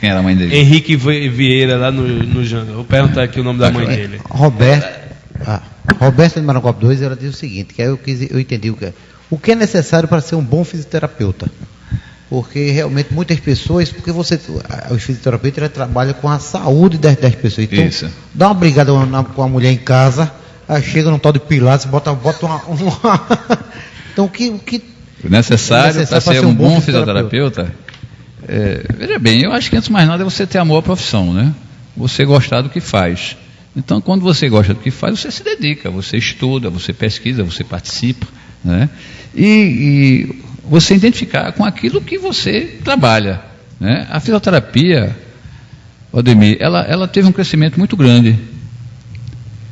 Quem era a mãe dele? Henrique Vieira, lá no Janga. Vou perguntar aqui o nome da mãe dele. Roberta de Maranguape 2, ela diz o seguinte, que eu entendi o que é necessário para ser um bom fisioterapeuta. Porque realmente muitas pessoas, os fisioterapeutas trabalham com a saúde das pessoas. Então, isso. Dá uma brigada com a mulher em casa, aí chega num tal de Pilates, bota uma... Então, o que necessário para ser um bom fisioterapeuta? Veja bem, eu acho que antes de mais nada é você ter amor à profissão, né? Você gostar do que faz. Então, quando você gosta do que faz, você se dedica, você estuda, você pesquisa, você participa, né? E você identificar com aquilo que você trabalha, né? A fisioterapia, Ademir, ela teve um crescimento muito grande.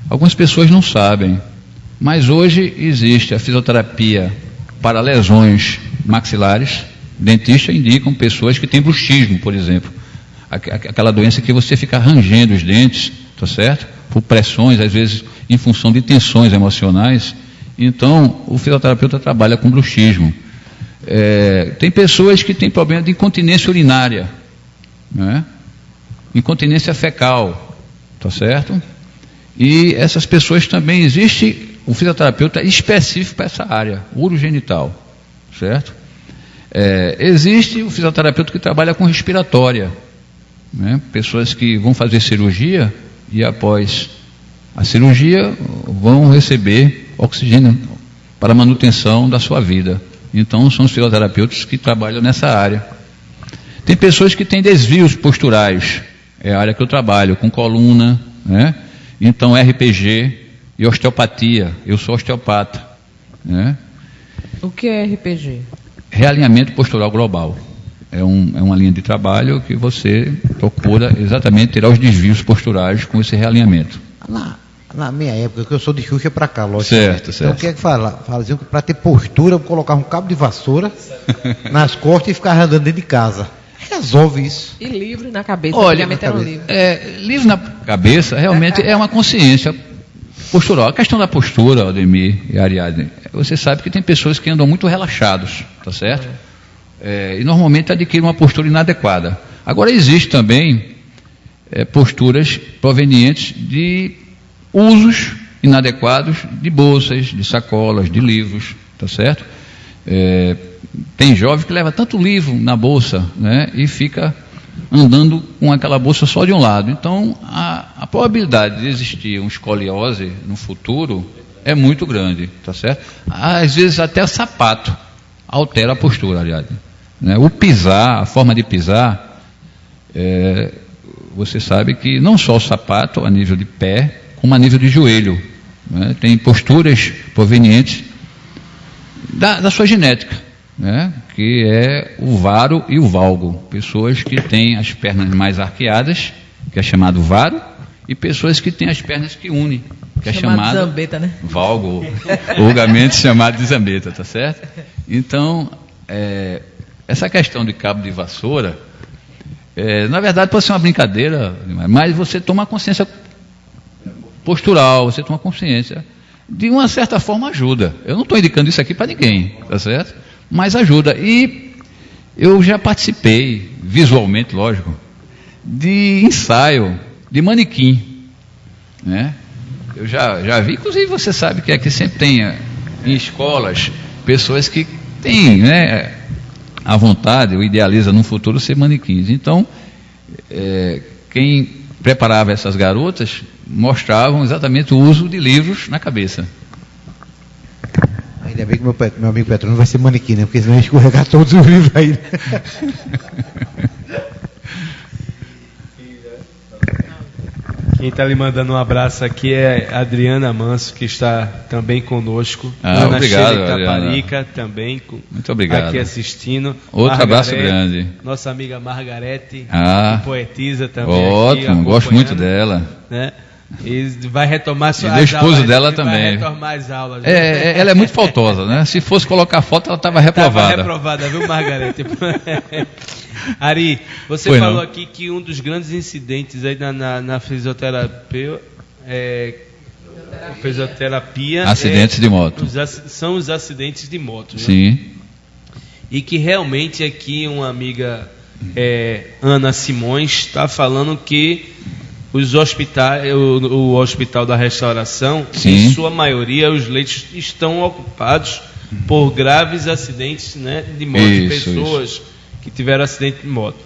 Algumas pessoas não sabem, Mas hoje existe a fisioterapia para lesões maxilares. Dentistas indicam pessoas que têm bruxismo, por exemplo. Aquela doença que você fica rangendo os dentes, tá certo? Por pressões, às vezes em função de tensões emocionais. Então, o fisioterapeuta trabalha com bruxismo. Tem pessoas que têm problema de incontinência urinária, né? Incontinência fecal, tá certo? E essas pessoas também existe um fisioterapeuta específico para essa área, urogenital, certo? Existe o fisioterapeuta que trabalha com respiratória, né? Pessoas que vão fazer cirurgia e após a cirurgia vão receber oxigênio para a manutenção da sua vida. Então são os fisioterapeutas que trabalham nessa área. Tem pessoas que têm desvios posturais, é a área que eu trabalho, com coluna, né? Então RPG e osteopatia, eu sou osteopata, né? O que é RPG? Realinhamento postural global. É uma linha de trabalho que você procura exatamente tirar os desvios posturais com esse realinhamento. Na minha época, que eu sou de Xuxa para cá, lógico. Certo. Então o que é que fala? Faziam que para ter postura, eu colocava um cabo de vassoura nas costas e ficava andando dentro de casa. Resolve isso. E livre na cabeça. Olha, livre na cabeça realmente é uma consciência postural. A questão da postura, Aldemir e Ariadne, você sabe que tem pessoas que andam muito relaxados, tá certo? E normalmente adquirem uma postura inadequada. Agora existe também posturas provenientes de usos inadequados de bolsas, de sacolas, de livros, tá certo? Tem jovem que leva tanto livro na bolsa, né, e fica andando com aquela bolsa só de um lado. Então, a probabilidade de existir uma escoliose no futuro é muito grande, tá certo? Às vezes até sapato altera a postura, aliás. Né? O pisar, a forma de pisar, você sabe que não só o sapato a nível de pé, como a nível de joelho, né? Tem posturas provenientes da sua genética, né? Que é o varo e o valgo. Pessoas que têm as pernas mais arqueadas, que é chamado varo, e pessoas que têm as pernas que unem, que é chamado zambeta, né? Valgo, vulgarmente chamado de zambeta, tá certo? Então, essa questão de cabo de vassoura, na verdade pode ser uma brincadeira, mas você toma consciência postural, você toma consciência, de uma certa forma ajuda. Eu não estou indicando isso aqui para ninguém, tá certo? Mas ajuda. E eu já participei, visualmente, lógico, de ensaio de manequim, né? Eu já vi, inclusive você sabe que aqui sempre tem em escolas pessoas que têm, né, a vontade, ou idealiza no futuro ser manequins. Então, quem preparava essas garotas mostravam exatamente o uso de livros na cabeça. Ainda bem que meu amigo Petrônio vai ser manequim, né? Porque senão ia escorregar todos os livros aí. Quem está lhe mandando um abraço aqui é a Adriana Manso, que está também conosco. Ana obrigado, Taparica, também muito obrigado. Aqui assistindo. Outro abraço grande. Nossa amiga Margarete, que poetisa também. Ótimo, aqui, gosto muito dela. Né? E vai retomar suas aulas. E do esposo dela também. Vai retomar as aulas. Ela é muito faltosa, né? Se fosse colocar foto, ela estava reprovada. Estava reprovada, viu, Margarete? Ari, você falou aqui que um dos grandes incidentes aí na fisioterapia acidentes de moto. São os acidentes de moto. Sim. Né? E que realmente aqui uma amiga, Ana Simões, está falando que os hospitais, o Hospital da Restauração, sim, em sua maioria, os leitos estão ocupados por graves acidentes, né, de moto, de pessoas que tiveram acidente de moto.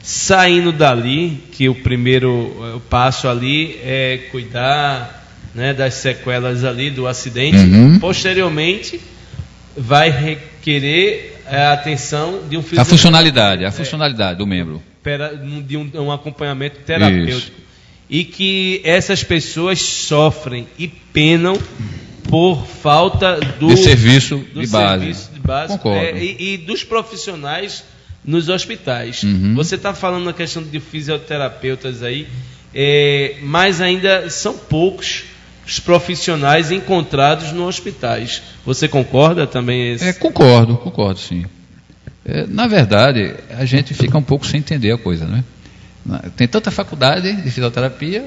Saindo dali, que o primeiro passo ali é cuidar, né, das sequelas ali do acidente, posteriormente vai requerer a atenção de um fisioterapeuta. A funcionalidade do membro. De um acompanhamento terapêutico. Isso. E que essas pessoas sofrem e penam por falta de serviço de base. Concordo. E dos profissionais nos hospitais. Você está falando na questão de fisioterapeutas aí, mas ainda são poucos os profissionais encontrados nos hospitais. Você concorda também? Concordo sim. Na verdade, a gente fica um pouco sem entender a coisa, né? Tem tanta faculdade de fisioterapia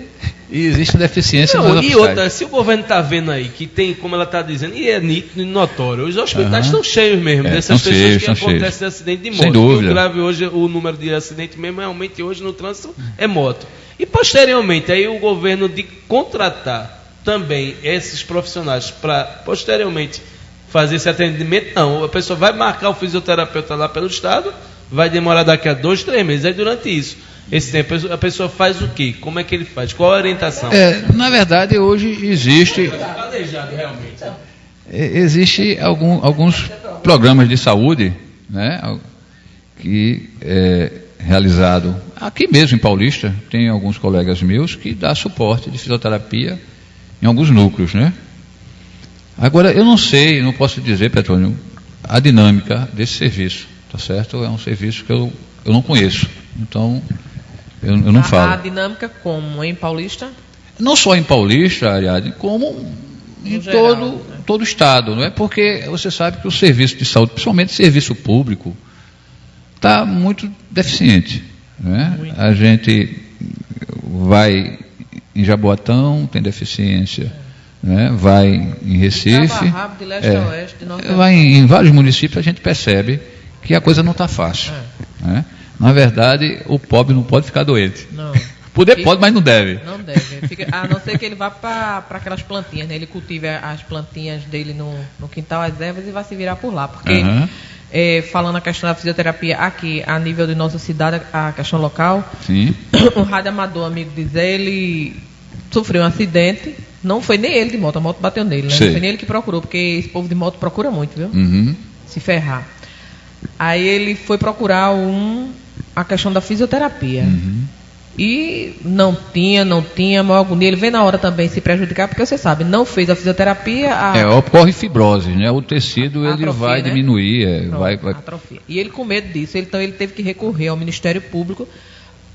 e existe deficiência nos hospitais. E outra, se o governo está vendo aí que tem, como ela está dizendo, e é nítido e notório, os hospitais estão cheios mesmo dessas pessoas que acontecem de acidente de moto. Sem dúvida. E o grave hoje, o número de acidentes mesmo, realmente hoje no trânsito é moto. E posteriormente, aí o governo de contratar também esses profissionais para posteriormente fazer esse atendimento, não. A pessoa vai marcar o fisioterapeuta lá pelo estado, vai demorar daqui a 2, 3 meses. Aí durante esse tempo, a pessoa faz o quê? Como é que ele faz? Qual a orientação? Na verdade, hoje existe... Existe alguns programas de saúde, né, que realizado aqui mesmo em Paulista, tem alguns colegas meus que dá suporte de fisioterapia em alguns núcleos, né? Agora, eu não posso dizer, Petrônio, a dinâmica desse serviço, tá certo? É um serviço que eu não conheço, então eu não falo. A dinâmica como? Em Paulista? Não só em Paulista, Ariadne, como em todo o estado, não é? Porque você sabe que o serviço de saúde, principalmente o serviço público, está muito deficiente, né? Muito. A gente vai em Jaboatão, tem deficiência, né? Vai em Recife, de leste a oeste, de norte a vai em vários municípios, a gente percebe que a coisa não está fácil, né? Na verdade, o pobre não pode ficar doente. Não. Pode, mas não deve. Não deve. A não ser que ele vá para aquelas plantinhas, né? Ele cultive as plantinhas dele no quintal, as ervas, e vai se virar por lá. Porque, falando a questão da fisioterapia aqui, a nível de nossa cidade, a questão local, sim. O rádio amador, amigo dizer, ele sofreu um acidente. Não foi nem ele de moto, a moto bateu nele, né? Não foi nem ele que procurou, porque esse povo de moto procura muito, viu? Se ferrar. Aí ele foi procurar a questão da fisioterapia. E não tinha maior agonia. Ele vem na hora também se prejudicar, porque você sabe, não fez a fisioterapia. Ocorre fibrose, né? O tecido ele atrofia, vai diminuir. Vai... Atrofia. E ele, com medo disso, então ele teve que recorrer ao Ministério Público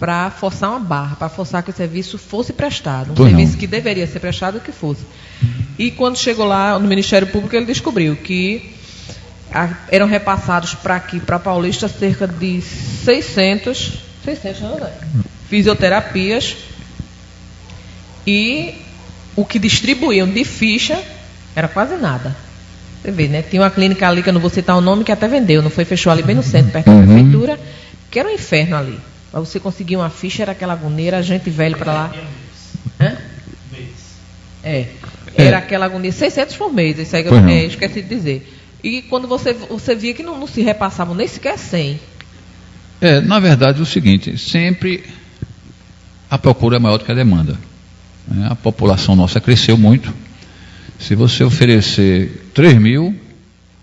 para forçar uma barra, para forçar que o serviço fosse prestado. Serviço que deveria ser prestado, que fosse. E quando chegou lá no Ministério Público, ele descobriu que eram repassados para aqui, para Paulista, cerca de 600 fisioterapias, e o que distribuíam de ficha era quase nada. Você vê, né? Tinha uma clínica ali, que eu não vou citar o nome, que até vendeu, não foi? Fechou ali bem no centro, perto da prefeitura, que era um inferno ali. Para você conseguir uma ficha, era aquela agonia, gente velha para lá. Era aquela agonia, 600 por mês, isso aí que eu esqueci de dizer. E quando você via que não se repassavam nem sequer 100. Na verdade, é o seguinte, sempre a procura é maior do que a demanda. A população nossa cresceu muito. Se você oferecer 3.000,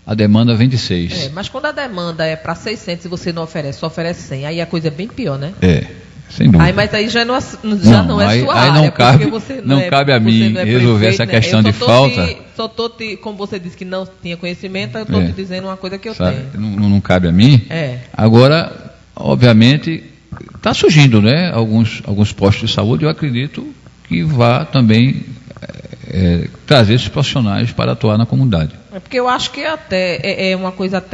a demanda vem de 6. Mas quando a demanda é para 600 e você não oferece, só oferece 100, aí a coisa é bem pior, né? Sem dúvida. Mas aí já não é sua área. Não cabe a mim resolver essa questão de falta. Só estou, como você disse que não tinha conhecimento, eu estou te dizendo uma coisa que eu tenho. Não cabe a mim. Agora, obviamente, está surgindo, né, alguns postos de saúde, eu acredito que vá também trazer esses profissionais para atuar na comunidade. Porque eu acho que até é uma coisa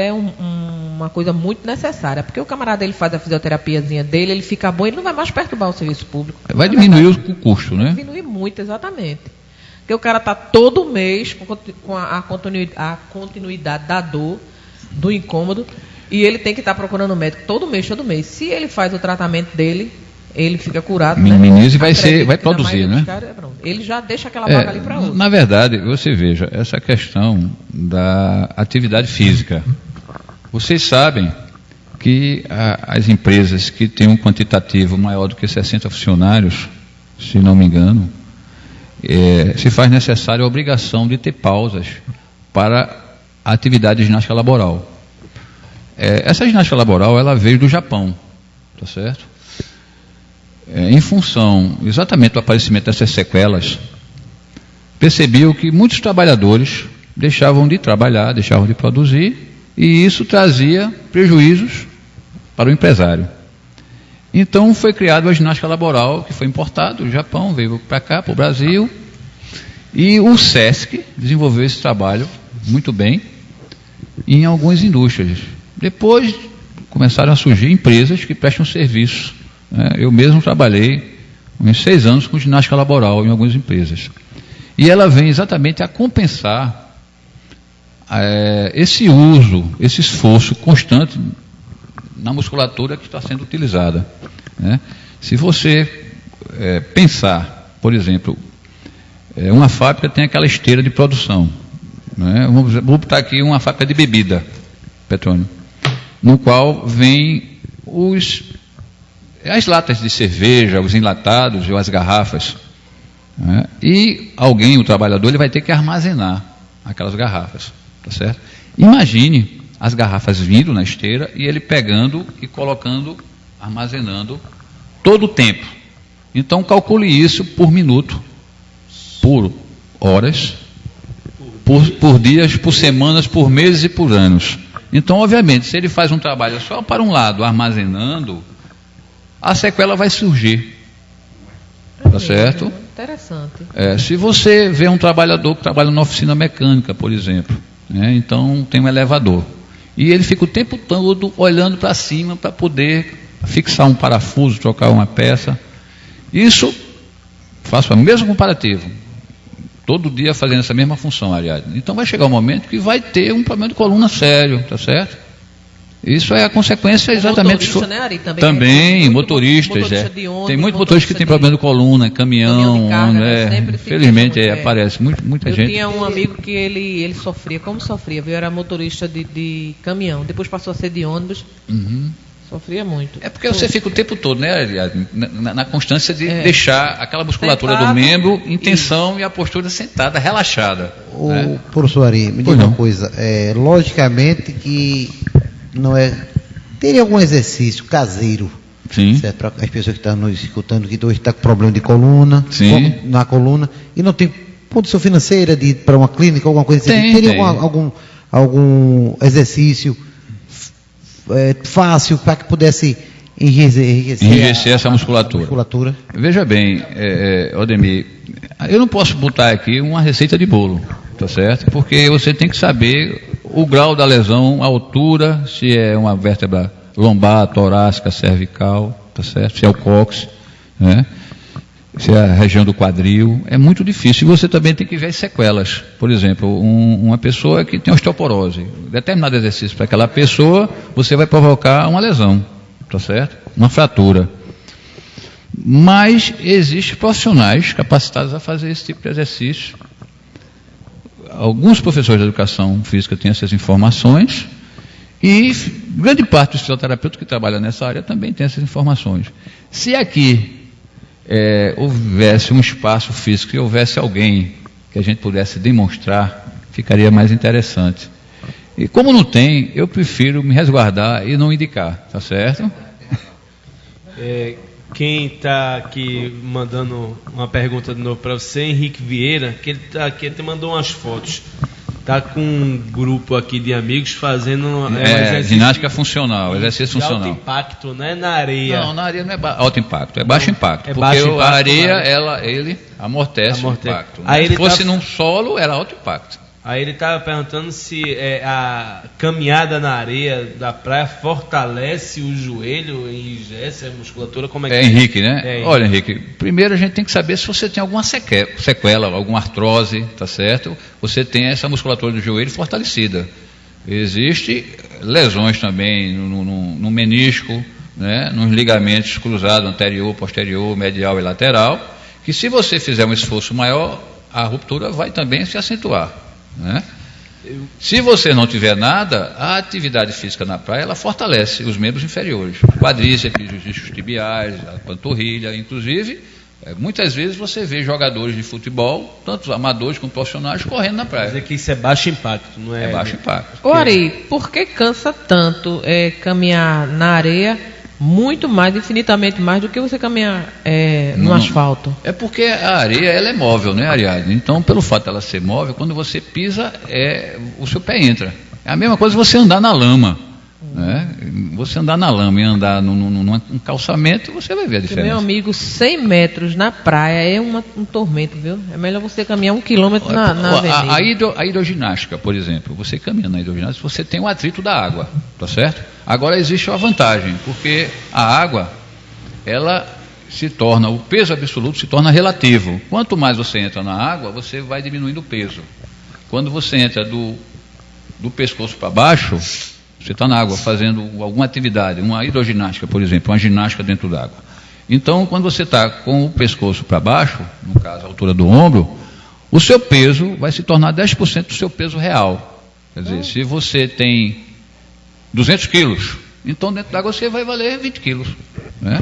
uma coisa muito necessária, porque o camarada ele faz a fisioterapiazinha dele, ele fica bom, ele não vai mais perturbar o serviço público. Vai diminuir o custo, né? Diminuir muito, exatamente. Porque o cara está todo mês com a continuidade da dor, do incômodo, e ele tem que estar procurando um médico todo mês. Se ele faz o tratamento dele, ele fica curado, minimiza, né? E vai produzir, né? Ele já deixa aquela vaga ali para outro. Na verdade, você veja, essa questão da atividade física. Vocês sabem que as empresas que têm um quantitativo maior do que 60 funcionários, se não me engano, se faz necessária a obrigação de ter pausas para a atividade de ginástica laboral. Essa ginástica laboral, ela veio do Japão, tá certo? Em função exatamente do aparecimento dessas sequelas, percebeu que muitos trabalhadores deixavam de trabalhar, deixavam de produzir, e isso trazia prejuízos para o empresário. Então foi criada a ginástica laboral, que foi importada do Japão, veio para cá, para o Brasil, E o SESC desenvolveu esse trabalho muito bem em algumas indústrias. Depois começaram a surgir empresas que prestam serviço. Eu mesmo trabalhei uns 6 anos com ginástica laboral em algumas empresas. E ela vem exatamente a compensar esse uso, esse esforço constante na musculatura que está sendo utilizada. Se você pensar, por exemplo, uma fábrica tem aquela esteira de produção. Vamos botar aqui uma fábrica de bebida, Petrônio, no qual vem as latas de cerveja, os enlatados ou as garrafas. E alguém, o trabalhador, ele vai ter que armazenar aquelas garrafas, tá certo? Imagine as garrafas vindo na esteira e ele pegando e colocando, armazenando todo o tempo. Então calcule isso por minuto, por horas, por dias, por semanas, por meses e por anos. Então, obviamente, se ele faz um trabalho só para um lado, armazenando, a sequela vai surgir. Tá certo? Interessante. Se você vê um trabalhador que trabalha na oficina mecânica, por exemplo, então tem um elevador, e ele fica o tempo todo olhando para cima para poder fixar um parafuso, trocar uma peça. Isso, faço o mesmo comparativo, todo dia fazendo essa mesma função, Ariadne. Então vai chegar um momento que vai ter um problema de coluna sério, tá certo? Isso é a consequência exatamente. Motorista, né, Ari? Também motoristas. De ônibus, tem muito motorista que tem problema de coluna, caminhão, de carga, né? Infelizmente aparece muita gente. Eu tinha um amigo que ele sofria, como sofria, viu? Era motorista de caminhão, depois passou a ser de ônibus. Sofria muito. É porque você fica o tempo todo, né, Ariadne, na constância de deixar aquela musculatura do membro em tensão e a postura sentada, relaxada. Professor Ari, me diga uma coisa. Logicamente que não teria algum exercício caseiro, certo? Para as pessoas que estão nos escutando, que hoje estão com problema de coluna, na coluna, e não tem condição financeira de ir para uma clínica, alguma coisa assim. Teria algum exercício fácil para que pudesse enriquecer essa musculatura. Veja bem, Odemir, eu não posso botar aqui uma receita de bolo, tá certo? Porque você tem que saber o grau da lesão, a altura, se é uma vértebra lombar, torácica, cervical, tá certo? Se é o cóccix, se é a região do quadril. É muito difícil. E você também tem que ver as sequelas. Por exemplo, uma pessoa que tem osteoporose, determinado exercício para aquela pessoa, você vai provocar uma lesão, tá certo? Uma fratura. Mas existem profissionais capacitados a fazer esse tipo de exercício. Alguns professores de educação física têm essas informações e grande parte dos fisioterapeutas que trabalham nessa área também tem essas informações. Se aqui houvesse um espaço físico e houvesse alguém que a gente pudesse demonstrar, ficaria mais interessante. E como não tem, eu prefiro me resguardar e não indicar, tá certo? Quem está aqui mandando uma pergunta de novo para você, Henrique Vieira, que ele está aqui, ele te mandou umas fotos. Está com um grupo aqui de amigos fazendo ginástica funcional, exercício funcional. Alto impacto, né? Na areia. Não, na areia não é alto impacto, é baixo impacto. Porque a areia, ele amortece o impacto. Né? Se fosse num solo, era alto impacto. Aí ele estava perguntando se a caminhada na areia da praia fortalece o joelho, enrijece a musculatura, como é que é? Henrique, né? Henrique. Olha, Henrique, primeiro a gente tem que saber se você tem alguma sequela, alguma artrose, tá certo? Você tem essa musculatura do joelho fortalecida. Existem lesões também no menisco, né? Nos ligamentos cruzados anterior, posterior, medial e lateral, que se você fizer um esforço maior, a ruptura vai também se acentuar. Né? Se você não tiver nada, a atividade física na praia ela fortalece os membros inferiores, quadríceps, os discos tibiais, a panturrilha, inclusive muitas vezes você vê jogadores de futebol, tanto amadores como profissionais, correndo na praia. Quer dizer que isso é baixo impacto, não é? É baixo impacto. Ô Ari, por que cansa tanto caminhar na areia? Muito mais, infinitamente mais do que você caminhar no asfalto. É porque a areia ela é móvel, né, Ariadne? Então, pelo fato dela ser móvel, quando você pisa, o seu pé entra. É a mesma coisa você andar na lama. né? Você andar na lama e andar num calçamento, você vai ver a diferença. Meu amigo, 100 metros na praia é um tormento, viu? É melhor você caminhar 1 quilômetro na avenida. A hidroginástica, por exemplo, você caminha na hidroginástica, você tem o atrito da água, tá certo? Agora existe uma vantagem, porque a água, ela se torna, o peso absoluto se torna relativo. Quanto mais você entra na água, você vai diminuindo o peso. Quando você entra do pescoço para baixo, você está na água fazendo alguma atividade, uma hidroginástica, por exemplo, uma ginástica dentro d'água. Então, quando você está com o pescoço para baixo, no caso a altura do ombro, o seu peso vai se tornar 10% do seu peso real. Quer dizer, se você tem 200 quilos, então dentro d'água você vai valer 20 quilos, né?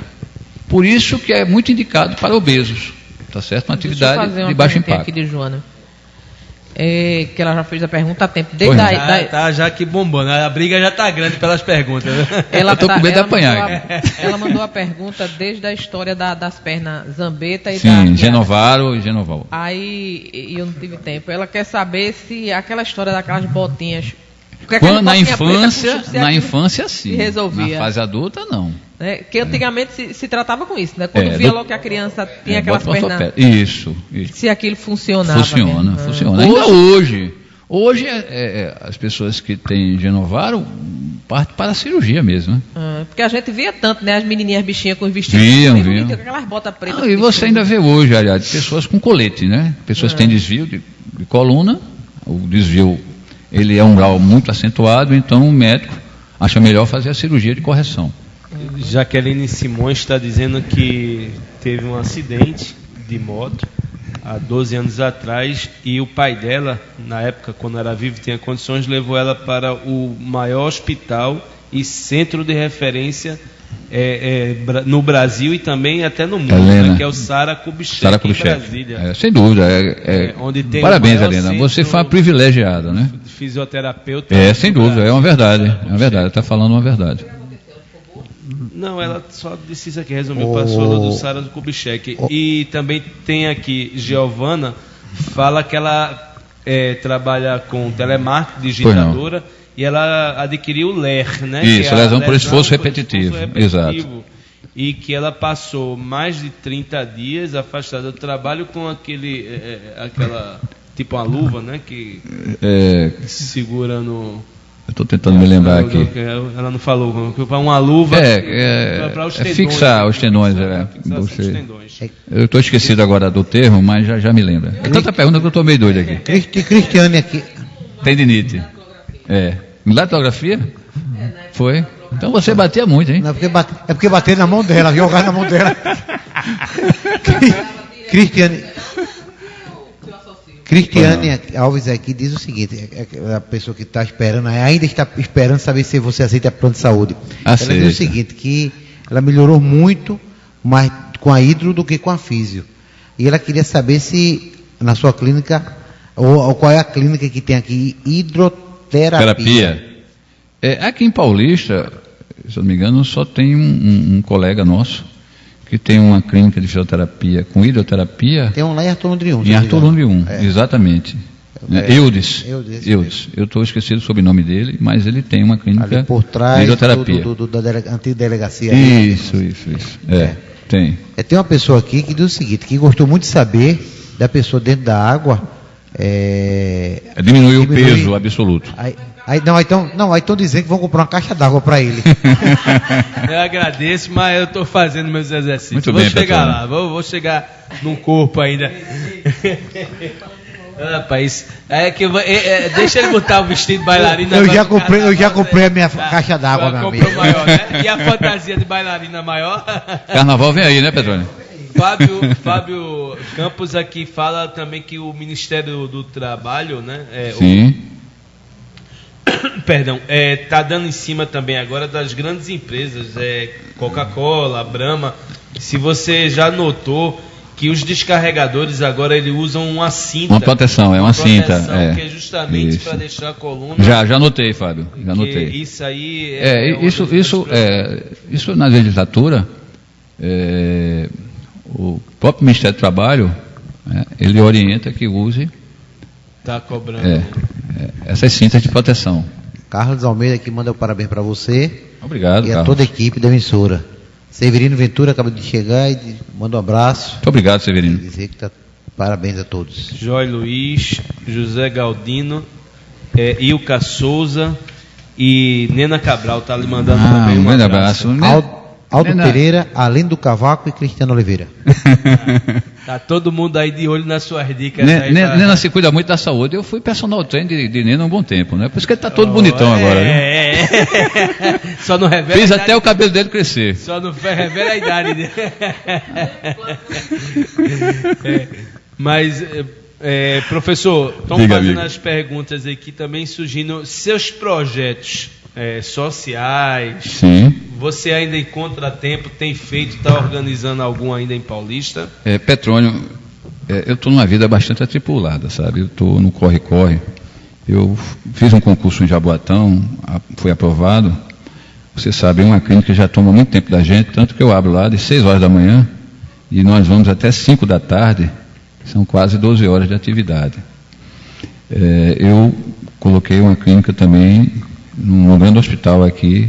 Por isso que é muito indicado para obesos, tá certo? Uma atividade de baixo impacto. Aqui de Joana. Que ela já fez a pergunta há tempo. Tá já aqui bombando. A briga já está grande pelas perguntas. Ela estou com medo de apanhar. Ela mandou a pergunta desde a história das pernas Zambeta e Sim, Genovaro e Genoval. Aí eu não tive tempo. Ela quer saber se aquela história daquelas botinhas. Na infância sim. Resolvia. Na fase adulta não. Que antigamente se tratava com isso, né? Quando via logo que a criança tinha aquelas pernas. Isso. Se aquilo funcionava. Funciona. Ainda hoje. Hoje as pessoas que têm Genovaro partem para a cirurgia mesmo, né? Porque a gente via tanto, né? As menininhas bichinhas com os vestidos. Viam. Com aquelas botas pretas. E você ainda vê hoje, aliás, pessoas com colete, né? Pessoas que têm desvio de coluna. O desvio, ele é um grau muito acentuado, então o médico acha melhor fazer a cirurgia de correção. Jaqueline Simões está dizendo que teve um acidente de moto há 12 anos atrás e o pai dela, na época, quando era vivo, tinha condições, levou ela para o maior hospital e centro de referência no Brasil e também até no mundo, né, que é o Sara Kubitschek, em Brasília. Sem dúvida. Onde tem parabéns, Helena. Você foi uma privilegiada, né? Fisioterapeuta. Sem dúvida, é uma verdade. Está falando uma verdade. Não, ela só disse isso aqui, resumiu, passou do Sara Kubitschek. E também tem aqui, Giovana, fala que ela trabalha com telemarketing, digitadora, e ela adquiriu o LER, né? Isso, lesão por esforço repetitivo. Exato. E que ela passou mais de 30 dias afastada do trabalho com aquela, tipo uma luva, né? Que segura no... Eu estou tentando me lembrar aqui. Ela não falou, uma luva para fixar os tendões. Eu estou esquecido agora do termo, mas já me lembra. É tanta pergunta que eu estou meio doido aqui. Cristiane aqui. Tendinite. Datilografia? Foi. Então você batia muito, hein? Não, porque bateram na mão dela, jogaram na mão dela. Cristiane Alves aqui diz o seguinte, a pessoa que está esperando, ainda está esperando saber se você aceita plano de saúde. Ela diz o seguinte, que ela melhorou muito mais com a hidro do que com a físio. E ela queria saber se na sua clínica, ou qual é a clínica que tem aqui, hidroterapia. Aqui em Paulista, se eu não me engano, só tem um colega nosso que tem uma clínica de fisioterapia com hidroterapia. Tem um lá em Arthur Lundri 1. Em Arthur Lundri 1, exatamente. Eudes. Eu estou esquecido o sobrenome dele, mas ele tem uma clínica ali por trás de hidroterapia. Da antiga delegacia. Isso. Tem. Tem uma pessoa aqui que diz o seguinte, que gostou muito de saber da pessoa dentro da água. Diminuir o peso absoluto. Aí estão dizendo que vão comprar uma caixa d'água para ele. Eu agradeço, mas eu estou fazendo meus exercícios. Muito bem, chegar lá, vou chegar num corpo ainda. Rapaz, deixa ele botar o vestido de bailarina. Eu já comprei a minha caixa d'água, meu amigo. Maior, né? E a fantasia de bailarina maior? Carnaval vem aí, né, Petrônio? Fábio Campos aqui fala também que o Ministério do Trabalho, né? Sim. Perdão, está dando em cima também agora das grandes empresas, Coca-Cola, Brahma. Se você já notou que os descarregadores agora eles usam uma cinta. Uma proteção, uma cinta. Que é justamente para deixar a coluna. Já notei, Fábio. Já notei. Isso aí isso na legislatura, o próprio Ministério do Trabalho, ele orienta que use. Está cobrando. Essas cintas de proteção. Carlos Almeida aqui manda o parabéns para você. Obrigado, e a Carlos. toda a equipe da emissora. Severino Ventura acaba de chegar e manda um abraço. Muito obrigado, Severino. E dizer que parabéns a todos. Joy Luiz, José Galdino, Ilka Souza e Nena Cabral tá lhe mandando também um grande abraço. Aldo Pereira, Além do Cavaco e Cristiano Oliveira. Tá todo mundo aí de olho nas suas dicas. Nena se cuida muito da saúde. Eu fui personal trainer de Nena há um bom tempo, né? Por isso que ele tá todo bonitão agora, viu? Só não revela. Fiz até o cabelo dele crescer. Só não revela a idade dele. Mas, professor, estão fazendo as perguntas aqui também, surgindo seus projetos sociais. Sim. Você ainda encontra tempo, tem feito, está organizando algum ainda em Paulista? Petrônio, eu estou numa vida bastante atribulada, sabe? Eu estou no corre-corre. Eu fiz um concurso em Jaboatão, fui aprovado. Você sabe, é uma clínica que já toma muito tempo da gente, tanto que eu abro lá de 6 horas da manhã e nós vamos até 5 da tarde, são quase 12 horas de atividade. Eu coloquei uma clínica também num grande hospital aqui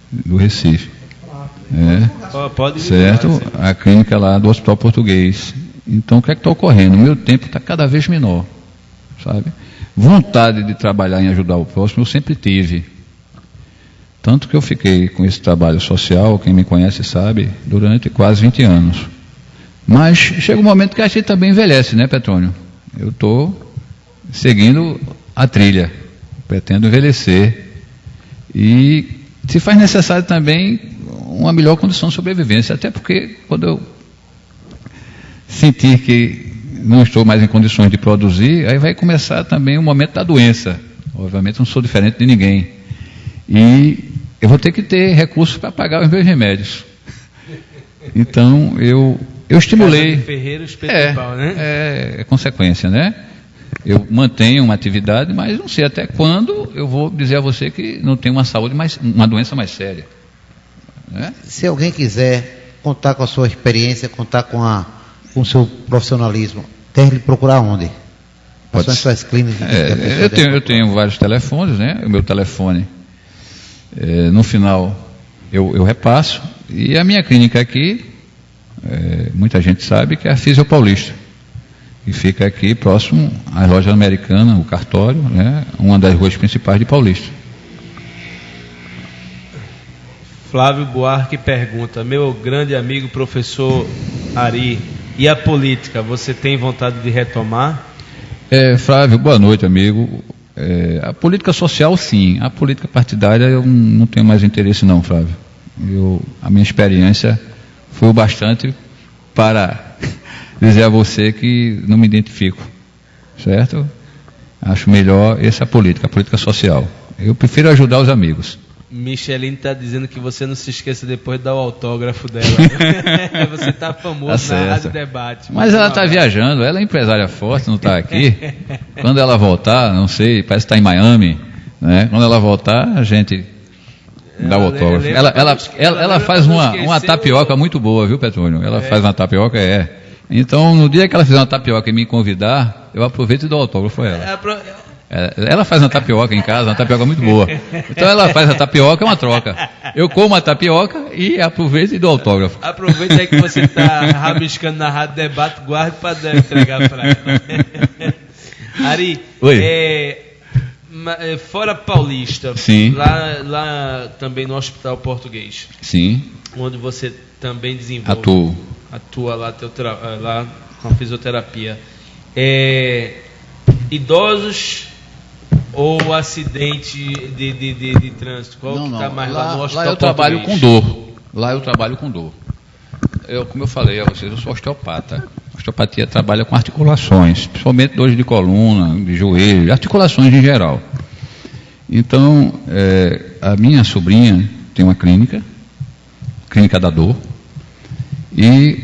do Recife. Pode certo? A clínica lá do Hospital Português. Então, o que é que está ocorrendo? O meu tempo está cada vez menor, sabe? Vontade de trabalhar em ajudar o próximo eu sempre tive. Tanto que eu fiquei com esse trabalho social, quem me conhece sabe, durante quase 20 anos. Mas chega um momento que a gente também envelhece, né, Petrônio? Eu estou seguindo a trilha, pretendo envelhecer. E se faz necessário também uma melhor condição de sobrevivência, até porque quando eu sentir que não estou mais em condições de produzir, aí vai começar também o momento da doença. Obviamente não sou diferente de ninguém. E eu vou ter que ter recursos para pagar os meus remédios. Então eu estimulei. Ferreiros, principal, né? É consequência, né? Eu mantenho uma atividade, mas não sei até quando eu vou dizer a você que não tenho uma doença mais séria. Né? Se alguém quiser contar com a sua experiência, contar com o seu profissionalismo, tem que procurar onde? Quais são as suas clínicas? Eu tenho vários telefones, né? O meu telefone, no final, eu repasso. E a minha clínica aqui, muita gente sabe que é a Fisio Paulista. E fica aqui próximo às lojas americanas, o cartório, né? Uma das ruas principais de Paulista. Flávio Buarque pergunta: meu grande amigo professor Ari, e a política, você tem vontade de retomar? Flávio, boa noite, amigo. A política social, sim. A política partidária, eu não tenho mais interesse não, Flávio. A minha experiência foi o bastante para dizer a você que não me identifico, certo? Acho melhor essa política, a política social. Eu prefiro ajudar os amigos. Micheline está dizendo que você não se esqueça depois de dar o autógrafo dela. Você está famoso na Rádio Debate. Mas ela está viajando, ela é empresária forte, não está aqui. Quando ela voltar, não sei, parece que está em Miami, né? Quando ela voltar, a gente dá o autógrafo. Ela faz uma tapioca muito boa, viu, Petrônio? Ela faz uma tapioca, Então, no dia que ela fizer uma tapioca e me convidar, eu aproveito e dou autógrafo a ela. Ela faz uma tapioca em casa, uma tapioca muito boa. Então ela faz a tapioca, é uma troca. Eu como a tapioca e aproveito e dou autógrafo. Aproveita aí que você está rabiscando na Rádio Debate, guarde para entregar para ela. Ari, fora Paulista, sim. Lá também no Hospital Português. Sim. Onde você também desenvolve. Atua lá, lá com a fisioterapia. Idosos ou acidente de trânsito? Qual que está mais lá no Hospital Português? Lá eu trabalho com dor. Lá eu trabalho com dor. Como eu falei a vocês, eu sou osteopata. A osteopatia trabalha com articulações, principalmente dores de coluna, de joelho, articulações em geral. Então, a minha sobrinha tem uma clínica da dor. E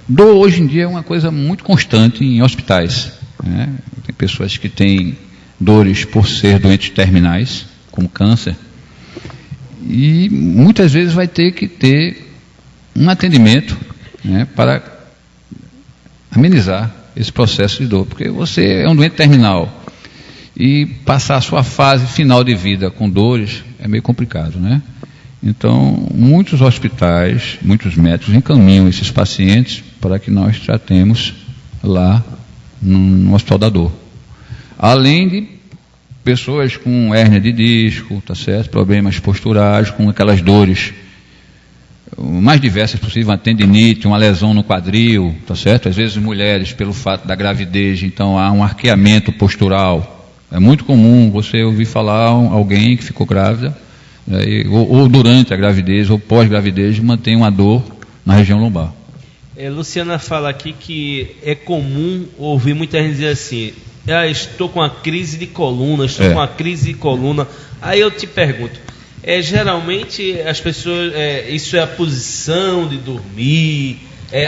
dor hoje em dia é uma coisa muito constante em hospitais. Né? Tem pessoas que têm dores por ser doentes terminais, como câncer, e muitas vezes vai ter que ter um atendimento, né, para amenizar esse processo de dor, porque você é um doente terminal e passar a sua fase final de vida com dores é meio complicado, né? Então, muitos hospitais, muitos médicos encaminham esses pacientes para que nós tratemos lá no Hospital da Dor. Além de pessoas com hérnia de disco, tá certo? Problemas posturais, com aquelas dores mais diversas possíveis, uma tendinite, uma lesão no quadril, tá certo? Às vezes mulheres, pelo fato da gravidez, então há um arqueamento postural. É muito comum você ouvir falar alguém que ficou grávida, ou durante a gravidez, ou pós-gravidez, mantém uma dor na região lombar. Luciana fala aqui que é comum ouvir muita gente dizer assim: estou com uma crise de coluna, com uma crise de coluna. Aí eu te pergunto, geralmente as pessoas, isso é a posição de dormir,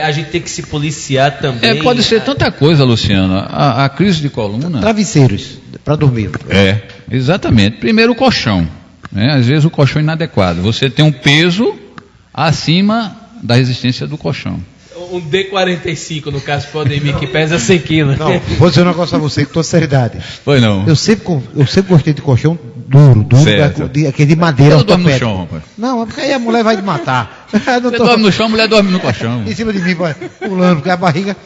a gente tem que se policiar também. Pode ser tanta coisa, Luciana. A crise de coluna... Travesseiros, para dormir. Exatamente. Primeiro o colchão. Às vezes o colchão é inadequado. Você tem um peso acima da resistência do colchão. Um D45, no caso, para o Ademir, que pesa 100 quilos. Não, vou dizer um negócio a você com toda seriedade. Foi não. Eu sempre gostei de colchão duro, aquele de madeira. Eu dorme no chão, rapaz. Não, é porque aí a mulher vai te matar. Você dorme no chão, a mulher dorme no colchão. Em cima de mim, pulando, porque a barriga...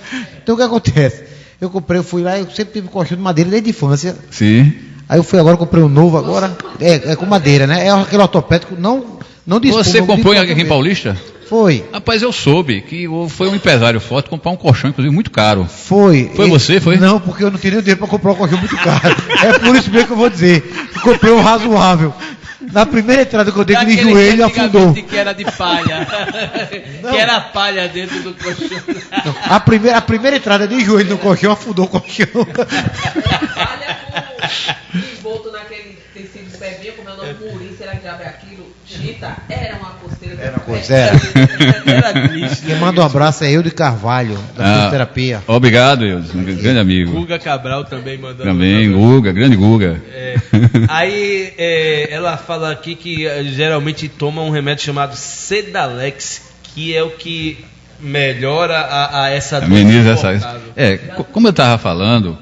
Então o que acontece? Eu fui lá, eu sempre tive colchão de madeira desde a infância. Sim. Aí eu fui agora, comprei um novo agora. É com madeira, né? É aquele ortopédico, não de espuma. Você comprou aqui em Paulista? Foi. Rapaz, eu soube que foi um empresário forte comprar um colchão, inclusive, muito caro. Foi. Você, foi? Não, porque eu não tinha nem dinheiro para comprar um colchão muito caro. É por isso mesmo que eu vou dizer. Eu comprei um razoável. Na primeira entrada que eu dei de joelho, afundou. Que era de palha. Que era palha dentro do colchão. Não, a primeira entrada de joelho no colchão, afundou o colchão. Palha com envolto naquele tecido de pebinha, como é o nome, murim, será que já é aquilo? Chita, era uma costeira. Era uma costeira. Era triste. Quem manda um abraço é Eudes Carvalho, da fisioterapia. Obrigado, Eudes, um grande amigo. Guga Cabral também mandando. Também, Guga, grande Guga. Aí ela fala aqui que geralmente toma um remédio chamado Sedalex, que é o que melhora a essa dor. Ameniza essa. Como eu estava falando,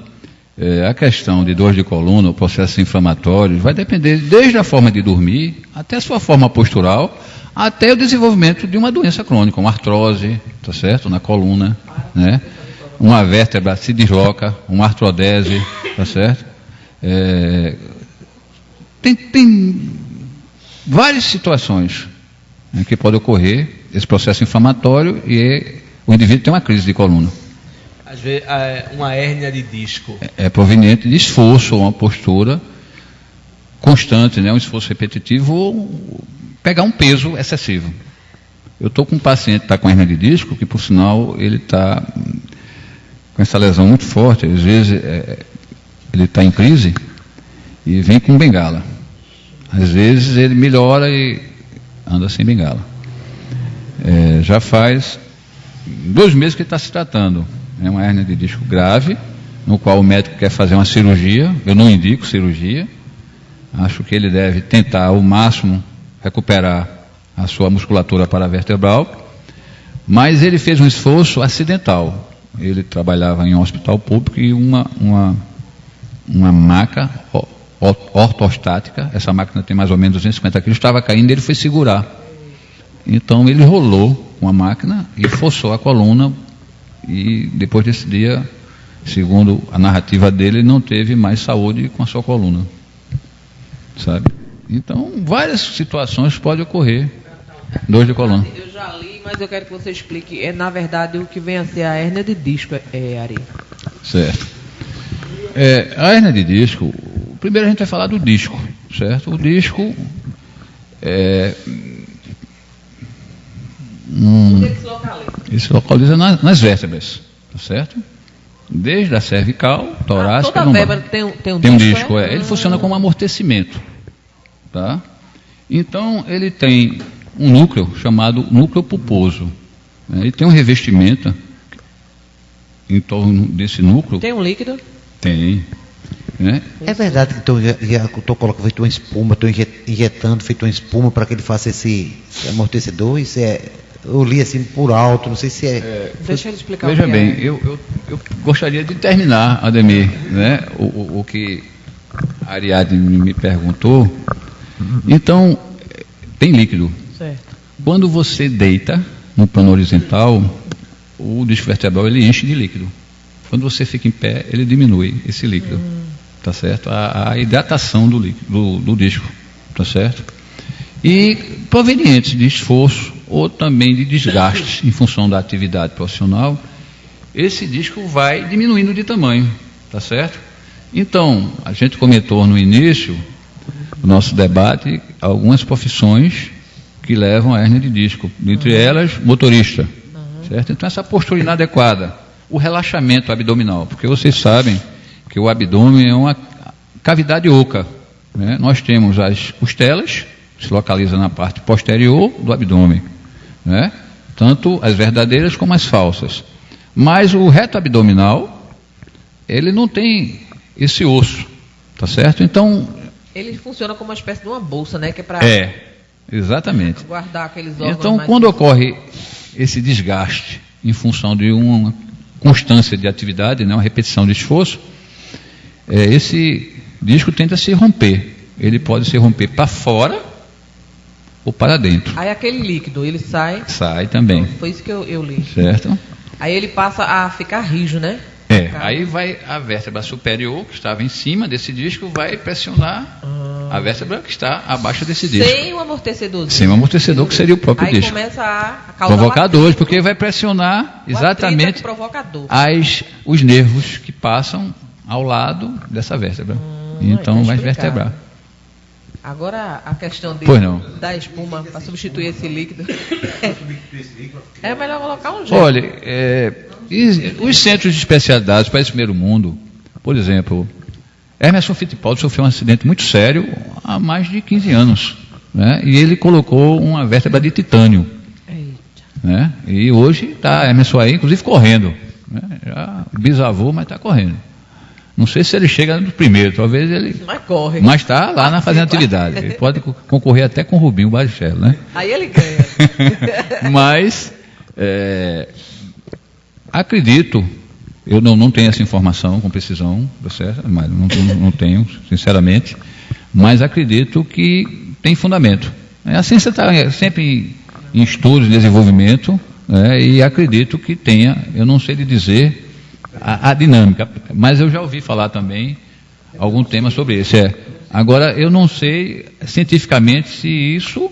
a questão de dor de coluna, o processo inflamatório, vai depender desde a forma de dormir, até a sua forma postural, até o desenvolvimento de uma doença crônica, uma artrose, tá certo? Na coluna, né? Uma vértebra se desloca, uma artrodese, tá certo? Tem várias situações, né, que pode ocorrer esse processo inflamatório e o indivíduo tem uma crise de coluna. Às vezes, uma hérnia de disco. É proveniente de esforço, uma postura constante, né? Um esforço repetitivo ou pegar um peso excessivo. Eu estou com um paciente que está com hérnia de disco, que por sinal ele está com essa lesão muito forte, às vezes ele está em crise e vem com bengala. Às vezes ele melhora e anda sem bengala. Já faz 2 meses que ele está se tratando. É uma hérnia de disco grave, no qual o médico quer fazer uma cirurgia. Eu não indico cirurgia. Acho que ele deve tentar ao máximo recuperar a sua musculatura paravertebral. Mas ele fez um esforço acidental. Ele trabalhava em um hospital público e uma maca ortostática, essa máquina tem mais ou menos 250 quilos, estava caindo e ele foi segurar. Então ele rolou com a máquina e forçou a coluna. E depois desse dia, segundo a narrativa dele, ele não teve mais saúde com a sua coluna, sabe? Então, várias situações podem ocorrer, dor de coluna. Eu já li, mas eu quero que você explique. Na verdade, o que vem a ser a hérnia de disco, Ari. Certo. A hérnia de disco, primeiro a gente vai falar do disco, certo? O disco ele se localiza nas vértebras, tá certo? Desde a cervical, torácica, toda vértebra tem um disco. Ele funciona como amortecimento, tá? Então ele tem um núcleo chamado núcleo pulposo, né? Ele tem um revestimento em torno desse núcleo. Tem um líquido? Tem. Né? É verdade que estou colocando feito uma espuma, estou injetando feito uma espuma para que ele faça esse amortecedor. Isso eu li assim por alto, não sei se Deixa ele explicar. Veja bem, eu gostaria de terminar, Ademir, né, o que a Ariadne me perguntou, então, tem líquido. Certo. Quando você deita no plano horizontal, o disco vertebral ele enche de líquido. Quando você fica em pé, ele diminui esse líquido. Tá certo? A hidratação do líquido, do disco. Tá certo? E provenientes de esforço ou também de desgaste em função da atividade profissional, esse disco vai diminuindo de tamanho. Tá certo? Então, a gente comentou no início do nosso debate algumas profissões que levam a hérnia de disco, entre elas motorista, certo? Então essa postura inadequada, o relaxamento abdominal, porque vocês sabem que o abdômen é uma cavidade oca, né? Nós temos as costelas, que se localiza na parte posterior do abdômen, né? Tanto as verdadeiras como as falsas, mas o reto abdominal, ele não tem esse osso, tá certo? Então ele funciona como uma espécie de uma bolsa, né? Que é para exatamente. Guardar aqueles órgãos. Então, quando ocorre esse desgaste em função de uma constância de atividade, né, uma repetição de esforço, esse disco tende a se romper. Ele pode se romper para fora ou para dentro. Aí aquele líquido, ele sai. Sai também. Foi isso que eu li. Certo? Aí ele passa a ficar rijo, né? Aí vai a vértebra superior, que estava em cima desse disco, vai pressionar a vértebra que está abaixo desse disco. Sem o amortecedor. Sem o amortecedor, que seria o próprio disco. Aí começa a causar provocar dores, porque vai pressionar exatamente os nervos que passam ao lado dessa vértebra. Então vai vertebrar. Agora a questão da espuma para substituir esse líquido. É melhor colocar um gel. Olha, os centros de especialidades para esse primeiro mundo, por exemplo, Emerson Fittipaldi sofreu um acidente muito sério há mais de 15 anos, né? E ele colocou uma vértebra de titânio, né? E hoje está Emerson aí, inclusive correndo, né? Já bisavô, mas está correndo. Não sei se ele chega no primeiro, talvez ele... Mas corre. Mas está lá fazendo atividade. Ele pode concorrer até com o Rubinho Barrichello, né? Aí ele ganha. Mas, acredito, eu não tenho essa informação com precisão, certo? Mas não tenho, sinceramente, mas acredito que tem fundamento. A ciência está sempre em estudos, desenvolvimento, né? E acredito que tenha, eu não sei lhe dizer a dinâmica, mas eu já ouvi falar também algum tema sobre isso. Agora, eu não sei cientificamente se isso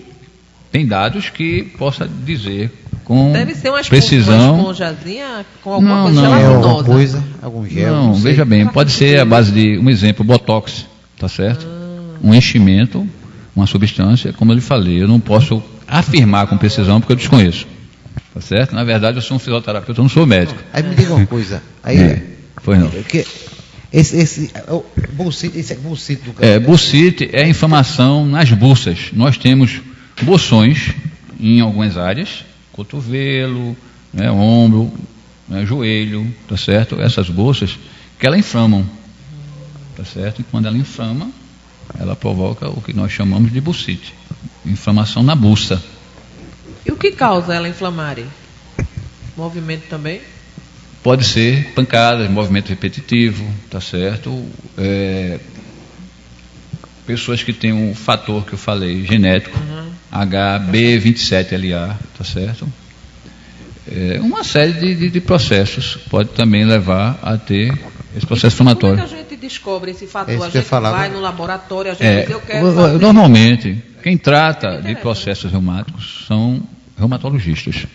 tem dados que possa dizer com deve ser uma precisão. Uma esponjazinha com alguma coisa gelatinosa. Alguma coisa, algum gel. Não, veja bem, pode ser a base de, um exemplo, Botox, tá certo? Um enchimento, uma substância, como eu lhe falei, eu não posso afirmar com precisão porque eu desconheço. Tá certo? Na verdade, eu sou um fisioterapeuta, eu não sou médico. Aí me diga uma coisa. Pois não. Esse bursite do cara. Bursite é inflamação nas bursas. Nós temos bursões em algumas áreas, cotovelo, né, ombro, né, joelho, tá certo? Essas bursas que elas inflamam, tá certo? E quando ela inflama, ela provoca o que nós chamamos de bursite, inflamação na bursa. E o que causa ela inflamar? Movimento também? Pode ser pancadas, movimento repetitivo, tá certo? Pessoas que têm um fator que eu falei, genético, HB27LA, tá certo? Uma série de processos pode também levar a ter esse processo inflamatório. Como é que a gente descobre esse fator? A gente vai no laboratório, a gente diz, eu quero fazer. Normalmente, quem trata de processos reumáticos são reumatologistas,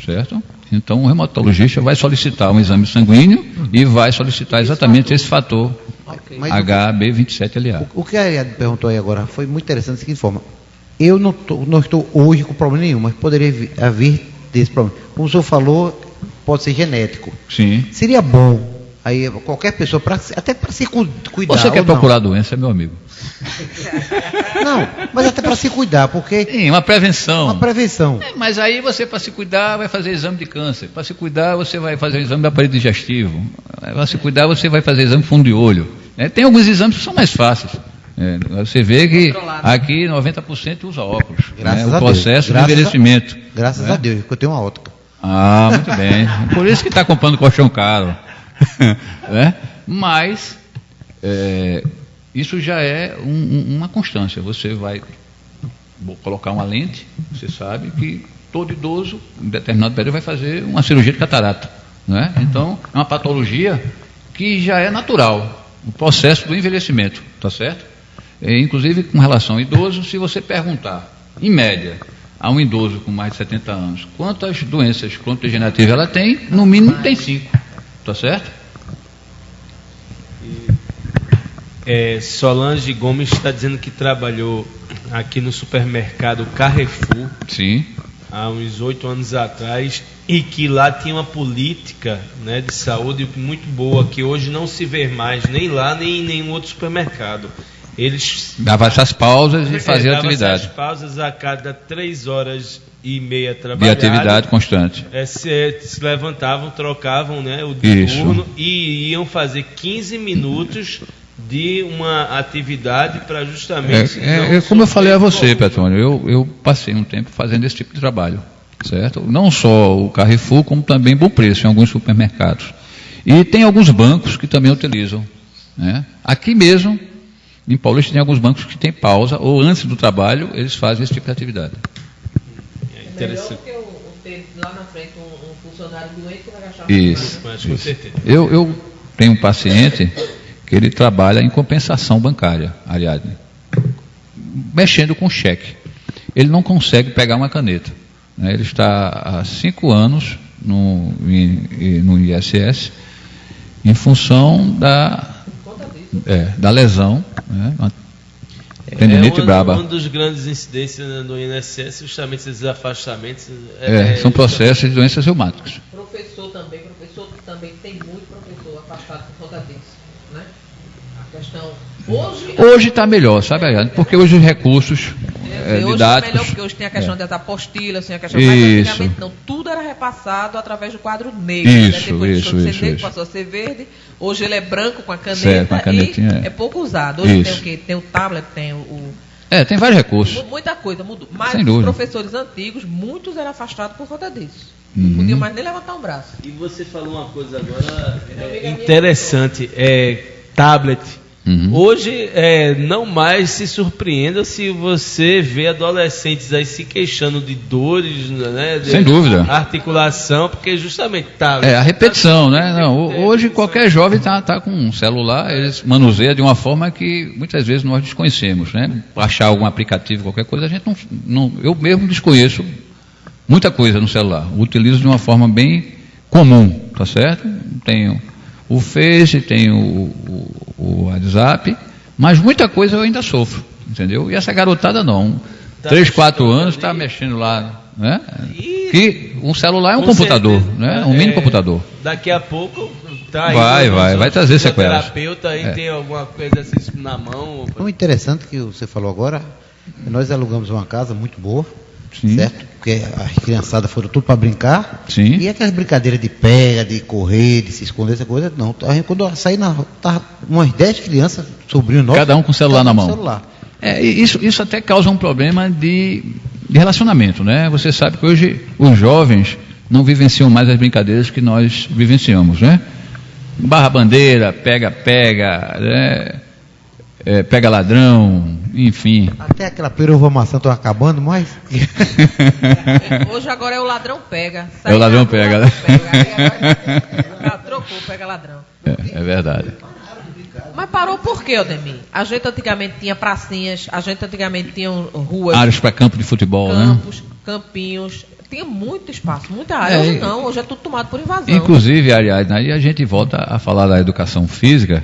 certo? Então, o reumatologista vai solicitar um exame sanguíneo e vai solicitar exatamente esse fator, HB27LA. O que a Ariadne perguntou aí agora foi muito interessante da seguinte forma. Eu não estou hoje com problema nenhum, mas poderia haver desse problema. Como o senhor falou, pode ser genético. Sim. Seria bom, aí qualquer pessoa, até para se cuidar. Você quer procurar a doença, meu amigo? Não, mas até para se cuidar, porque... Sim, uma prevenção. Uma prevenção. Mas aí você, para se cuidar, vai fazer exame de câncer. Para se cuidar, você vai fazer exame do aparelho digestivo. Para se cuidar, você vai fazer exame de fundo de olho. Tem alguns exames que são mais fáceis. Você vê que aqui 90% usa óculos. O processo de envelhecimento. Graças a Deus, que eu tenho uma ótica. Ah, muito bem. Por isso que está comprando colchão caro. Mas isso já é uma constância. Você vai colocar uma lente, você sabe que todo idoso, em determinado período, vai fazer uma cirurgia de catarata. Né? Então, é uma patologia que já é natural, o processo do envelhecimento, tá certo? Inclusive, com relação ao idoso, se você perguntar, em média, a um idoso com mais de 70 anos, quantas doenças crônico-degenerativas ela tem, no mínimo tem 5, tá certo? Solange Gomes está dizendo que trabalhou aqui no supermercado Carrefour. Sim. Há uns 8 anos atrás, e que lá tinha uma política, né, de saúde muito boa, que hoje não se vê mais, nem lá, nem em nenhum outro supermercado. Eles davam essas pausas e faziam atividade. Essas pausas a cada 3 horas e meia trabalhadas. De atividade constante. Se levantavam, trocavam, né, o turno e iam fazer 15 minutos de uma atividade para justamente... como eu falei a você, Petrônio, eu passei um tempo fazendo esse tipo de trabalho, certo? Não só o Carrefour, como também Bom Preço, em alguns supermercados. E tem alguns bancos que também utilizam. Né? Aqui mesmo, em Paulista, tem alguns bancos que tem pausa, ou antes do trabalho, eles fazem esse tipo de atividade. É interessante. Melhor do que eu ter lá na frente um funcionário doente que vai gastar isso. Com certeza. Eu tenho um paciente que ele trabalha em compensação bancária, Ariadne, mexendo com cheque. Ele não consegue pegar uma caneta. Né? Ele está há 5 anos no INSS em função da lesão, né? Tendinite braba. Um dos grandes incidências do INSS, justamente esses afastamentos. São processos de doenças reumáticas. Professor também tem muito professor afastado por conta disso. Né? A questão hoje está melhor, sabe, Ariane? Porque hoje os recursos hoje didáticos... é melhor, porque hoje tem a questão das apostilas, a questão, mas antigamente não, tudo era repassado através do quadro negro. Isso, né? Depois isso, deixou de ser negro, passou a ser verde. Hoje ele é branco com a caneta, certo, com a canetinha, e é pouco usado. Hoje tem o quê? Tem o tablet, tem o... tem vários recursos. Muita coisa mudou. Mas sem os dúvida. Professores antigos, muitos eram afastados por conta disso. Não podiam mais nem levantar um braço. E você falou uma coisa agora interessante, tablet. Hoje, não mais se surpreenda se você vê adolescentes aí se queixando de dores, né? Sem dúvida. Articulação, porque justamente tablet. A repetição, né? Não, hoje qualquer jovem está com um celular, eles manuseiam de uma forma que muitas vezes nós desconhecemos, né? Baixar algum aplicativo, qualquer coisa, a gente não eu mesmo desconheço muita coisa no celular. Utilizo de uma forma bem comum, tá certo? Tenho o Face, tenho o WhatsApp, mas muita coisa eu ainda sofro, entendeu? E essa garotada não. 3, 4 anos está mexendo lá, né? Que um celular é um computador, certeza, né? Um mini computador. Daqui a pouco tá aí vai trazer sequelas. O terapeuta aí tem alguma coisa assim na mão. O interessante que você falou agora, nós alugamos uma casa muito boa. Sim. Certo? Porque as criançadas foram tudo para brincar. Sim. E aquelas brincadeiras de pega, de correr, de se esconder, essa coisa, não. Quando eu saí na rua, tava umas 10 crianças, sobrinho nosso. Cada um com o celular na mão. Isso até causa um problema de relacionamento, né? Você sabe que hoje os jovens não vivenciam mais as brincadeiras que nós vivenciamos, né? Barra bandeira, pega, né? Pega ladrão, enfim. Até aquela perovomação está acabando, mas... Hoje agora é o ladrão pega. O ladrão pega, né? Trocou, pega ladrão. É verdade. Mas parou por quê, Odemir? A gente antigamente tinha pracinhas, a gente antigamente tinha ruas... Áreas para campo de futebol, campos, né? Campinhos... Tinha muito espaço, muita área. Hoje não, hoje é tudo tomado por invasão. Inclusive, Ariadne, aí a gente volta a falar da educação física,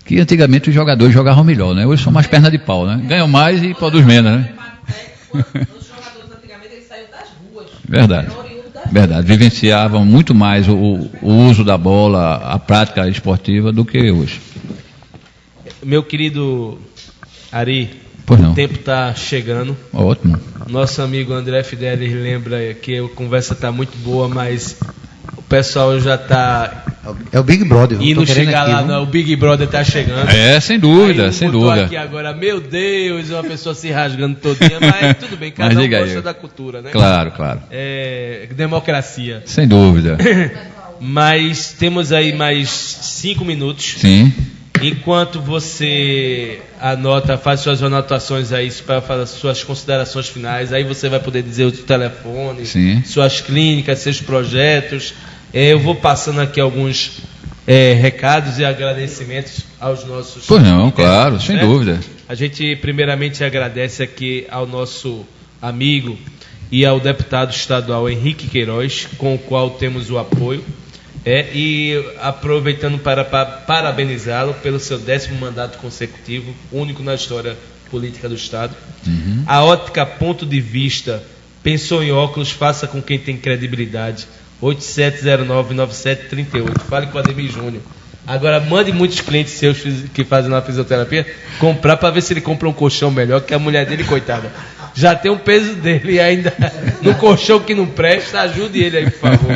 que antigamente os jogadores jogavam melhor, né? Hoje são mais perna de pau, né? Ganham mais e produz menos, né? Os jogadores antigamente eles saíam das ruas. Verdade. Vivenciavam muito mais o uso da bola, a prática esportiva do que hoje. Meu querido Ari, o tempo está chegando. Ótimo. Nosso amigo André Fidelis lembra que a conversa está muito boa, mas o pessoal já está... É o Big Brother. E não chegar aqui, lá, não, o Big Brother está chegando. Sem dúvida, sem dúvida. Aqui agora, meu Deus, uma pessoa se rasgando todinha, mas tudo bem, cada um gosta da cultura, né? Claro. Democracia. Sem dúvida. Mas temos aí mais 5 minutos. Sim. Enquanto você anota, faz suas anotações aí para fazer suas considerações finais, aí você vai poder dizer o telefone, Sim. suas clínicas, seus projetos. Eu vou passando aqui alguns recados e agradecimentos aos nossos... Pois não, claro, sem dúvida. A gente primeiramente agradece aqui ao nosso amigo e ao deputado estadual Henrique Queiroz, com o qual temos o apoio. E aproveitando para parabenizá-lo pelo seu 10º mandato consecutivo, único na história política do Estado. Uhum. A Ótica Ponto de Vista, pensou em óculos, faça com quem tem credibilidade. 8709-9738. Fale com o Ademir Júnior. Agora, mande muitos clientes seus que fazem na fisioterapia comprar para ver se ele compra um colchão melhor, que a mulher dele, coitada, já tem um peso dele e ainda no colchão que não presta. Ajude ele aí, por favor.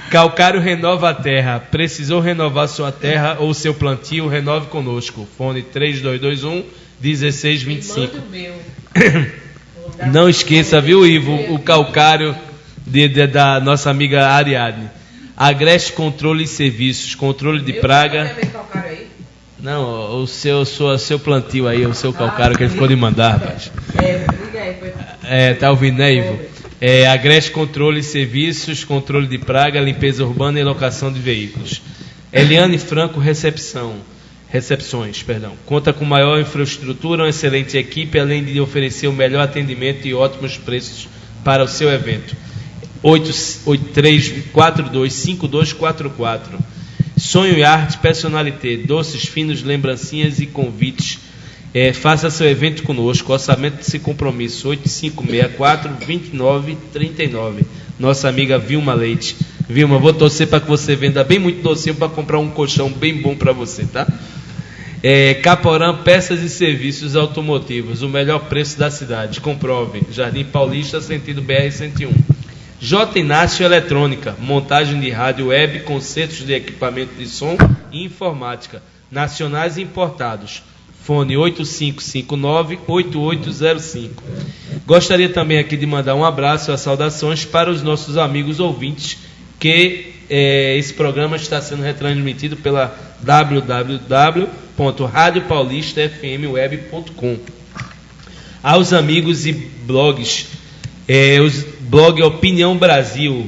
Calcário Renova a Terra. Precisou renovar sua terra ou seu plantio? Renove conosco. Fone 3221-1625. Não esqueça, viu, Ivo, o calcário da nossa amiga Ariadne. Agreste Controle e Serviços, controle de praga. Não, o seu plantio aí, o seu calcário que ele ficou de mandar, rapaz. Tá ouvindo, né, Ivo? Agreste Controle e Serviços, controle de praga, limpeza urbana e locação de veículos. Eliane Franco Recepções. Conta com maior infraestrutura, uma excelente equipe, além de oferecer o melhor atendimento e ótimos preços para o seu evento. 83425244. Sonho e Arte Personalité, doces finos, lembrancinhas e convites. Faça seu evento conosco. Orçamento de compromisso 8564-2939. Nossa amiga Vilma Leite. Vilma, vou torcer para que você venda bem muito docinho para comprar um colchão bem bom para você, tá? Caporã Peças e Serviços Automotivos, o melhor preço da cidade. Comprove. Jardim Paulista, sentido BR-101. J. Inácio Eletrônica, montagem de rádio web, concertos de equipamento de som e informática, nacionais e importados. Fone 8559-8805. Gostaria também aqui de mandar um abraço e saudações para os nossos amigos ouvintes, que esse programa está sendo retransmitido pela www.radiopaulistafmweb.com. Aos amigos e blogs, os blog Opinião Brasil,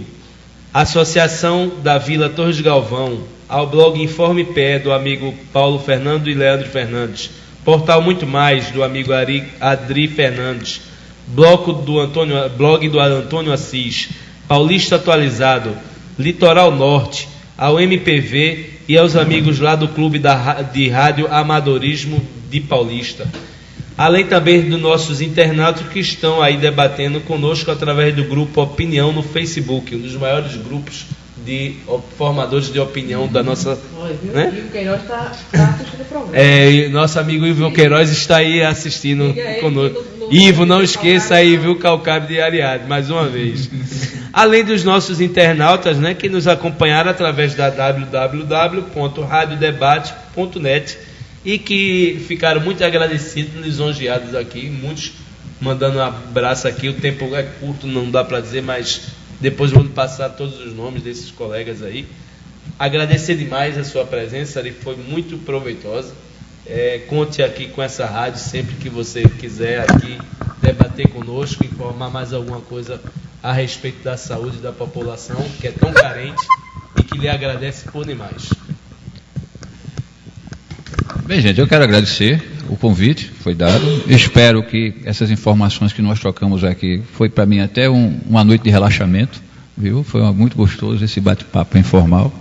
Associação da Vila Torres Galvão, ao blog Informe Pé, do amigo Paulo Fernando e Leandro Fernandes, Portal Muito Mais, do amigo Adri Fernandes, blog do Antônio Assis, Paulista Atualizado, Litoral Norte, ao MPV e aos amigos lá do Clube de Rádio Amadorismo de Paulista. Além também dos nossos internautas que estão aí debatendo conosco através do grupo Opinião no Facebook, um dos maiores grupos de formadores de opinião da nossa... Né? Ivo Queiroz está assistindo o programa. Nosso amigo Ivo Queiroz está aí assistindo conosco. Ivo, não esqueça aí, viu, Calcário de Ariadne, mais uma vez. Além dos nossos internautas, né, que nos acompanharam através da www.radiodebate.net e que ficaram muito agradecidos, lisonjeados aqui, muitos mandando um abraço aqui. O tempo é curto, não dá para dizer, mas depois vou passar todos os nomes desses colegas aí. Agradecer demais a sua presença, ele foi muito proveitosa. Conte aqui com essa rádio sempre que você quiser aqui debater conosco, informar mais alguma coisa a respeito da saúde da população, que é tão carente e que lhe agradece por demais. Bem, gente, eu quero agradecer o convite, foi dado. Espero que essas informações que nós trocamos aqui, foi para mim até uma noite de relaxamento, viu? Foi muito gostoso esse bate-papo informal.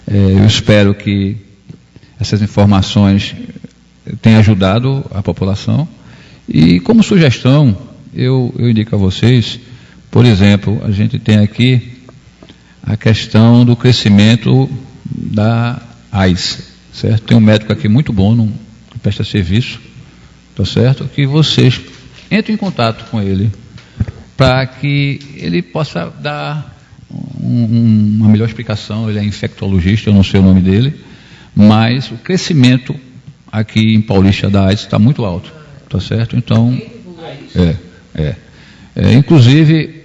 Eu espero que essas informações tenham ajudado a população. E como sugestão, eu indico a vocês, por exemplo, a gente tem aqui a questão do crescimento da AIDS. Certo? Tem um médico aqui muito bom, que presta serviço, tá certo? Que vocês entrem em contato com ele para que ele possa dar uma melhor explicação. Ele é infectologista, eu não sei o nome dele, mas o crescimento aqui em Paulista da AIDS está muito alto, tá certo? Então, inclusive,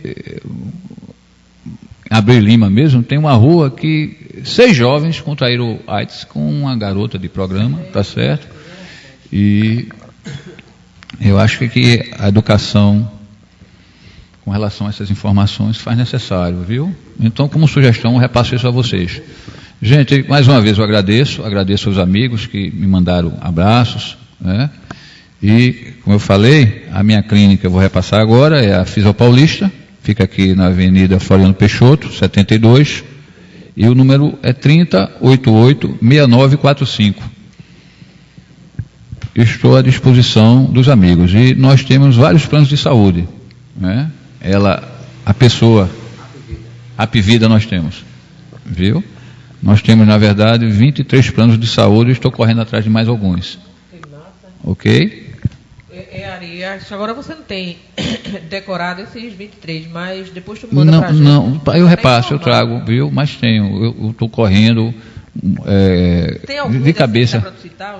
Abreu Lima mesmo, tem uma rua que 6 jovens contraíram AIDS com uma garota de programa, tá certo? E eu acho que a educação com relação a essas informações faz necessário, viu? Então, como sugestão, eu repasso isso a vocês. Gente, mais uma vez eu agradeço aos amigos que me mandaram abraços, né? E, como eu falei, a minha clínica, eu vou repassar agora, é a Fisio Paulista, fica aqui na Avenida Floriano Peixoto, 72, e o número é 3088-6945. Estou à disposição dos amigos, e nós temos vários planos de saúde, né? A pessoa, Apivida nós temos, viu? Nós temos, na verdade, 23 planos de saúde, estou correndo atrás de mais alguns. Ok? Ari, agora você não tem decorado esses 23, mas depois tu manda pra gente. Não, eu repasso, eu trago, viu? Mas tenho, eu estou correndo de cabeça.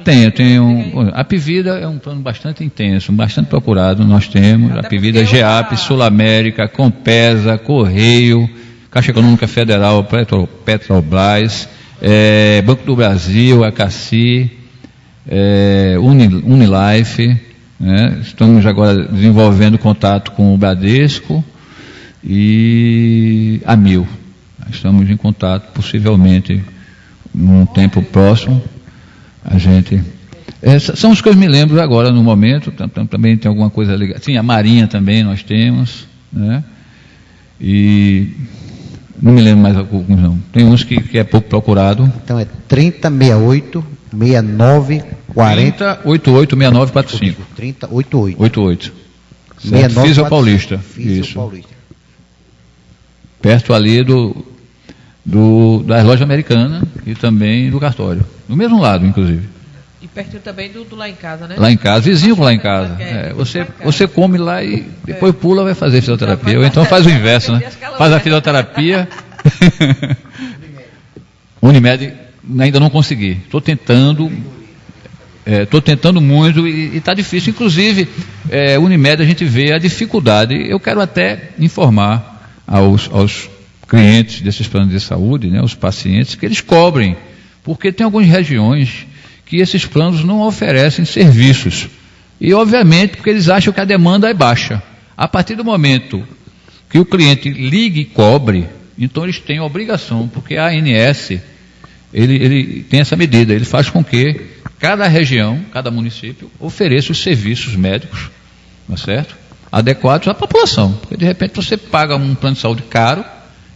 Tenho. A Apivida é um plano bastante intenso, bastante procurado, nós temos. A Apivida, GEAP, Sul América, Compesa, Correio, Caixa Econômica Federal, Petrobras, Banco do Brasil, ACACI, Unilife, né? Estamos agora desenvolvendo contato com o Bradesco e a Mil. Estamos em contato, possivelmente, num tempo próximo. A gente... são os que eu me lembro agora, no momento. Também tem alguma coisa legal. Sim, a Marinha também nós temos, né? E... não me lembro mais alguns, não. Tem uns que é pouco procurado. Então é 3068-6940. 3088-6945. 3088. Certo? Fisio Paulista. Isso. Paulista. Perto ali das lojas americanas e também do cartório. Do mesmo lado, inclusive. E pertinho também do Lá em Casa, né? Lá em casa, vizinho com Lá em Casa. Você come lá e depois pula, vai fazer fisioterapia. Ou então faz o inverso, né? Faz a fisioterapia. Unimed, ainda não consegui. Estou tentando muito e está difícil. Inclusive, Unimed, a gente vê a dificuldade. Eu quero até informar aos clientes desses planos de saúde, né, os pacientes, que eles cobrem, porque tem algumas regiões que esses planos não oferecem serviços. E, obviamente, porque eles acham que a demanda é baixa. A partir do momento que o cliente ligue e cobre, então eles têm a obrigação, porque a ANS, ele tem essa medida, ele faz com que cada região, cada município, ofereça os serviços médicos, não é certo? Adequados à população. Porque, de repente, você paga um plano de saúde caro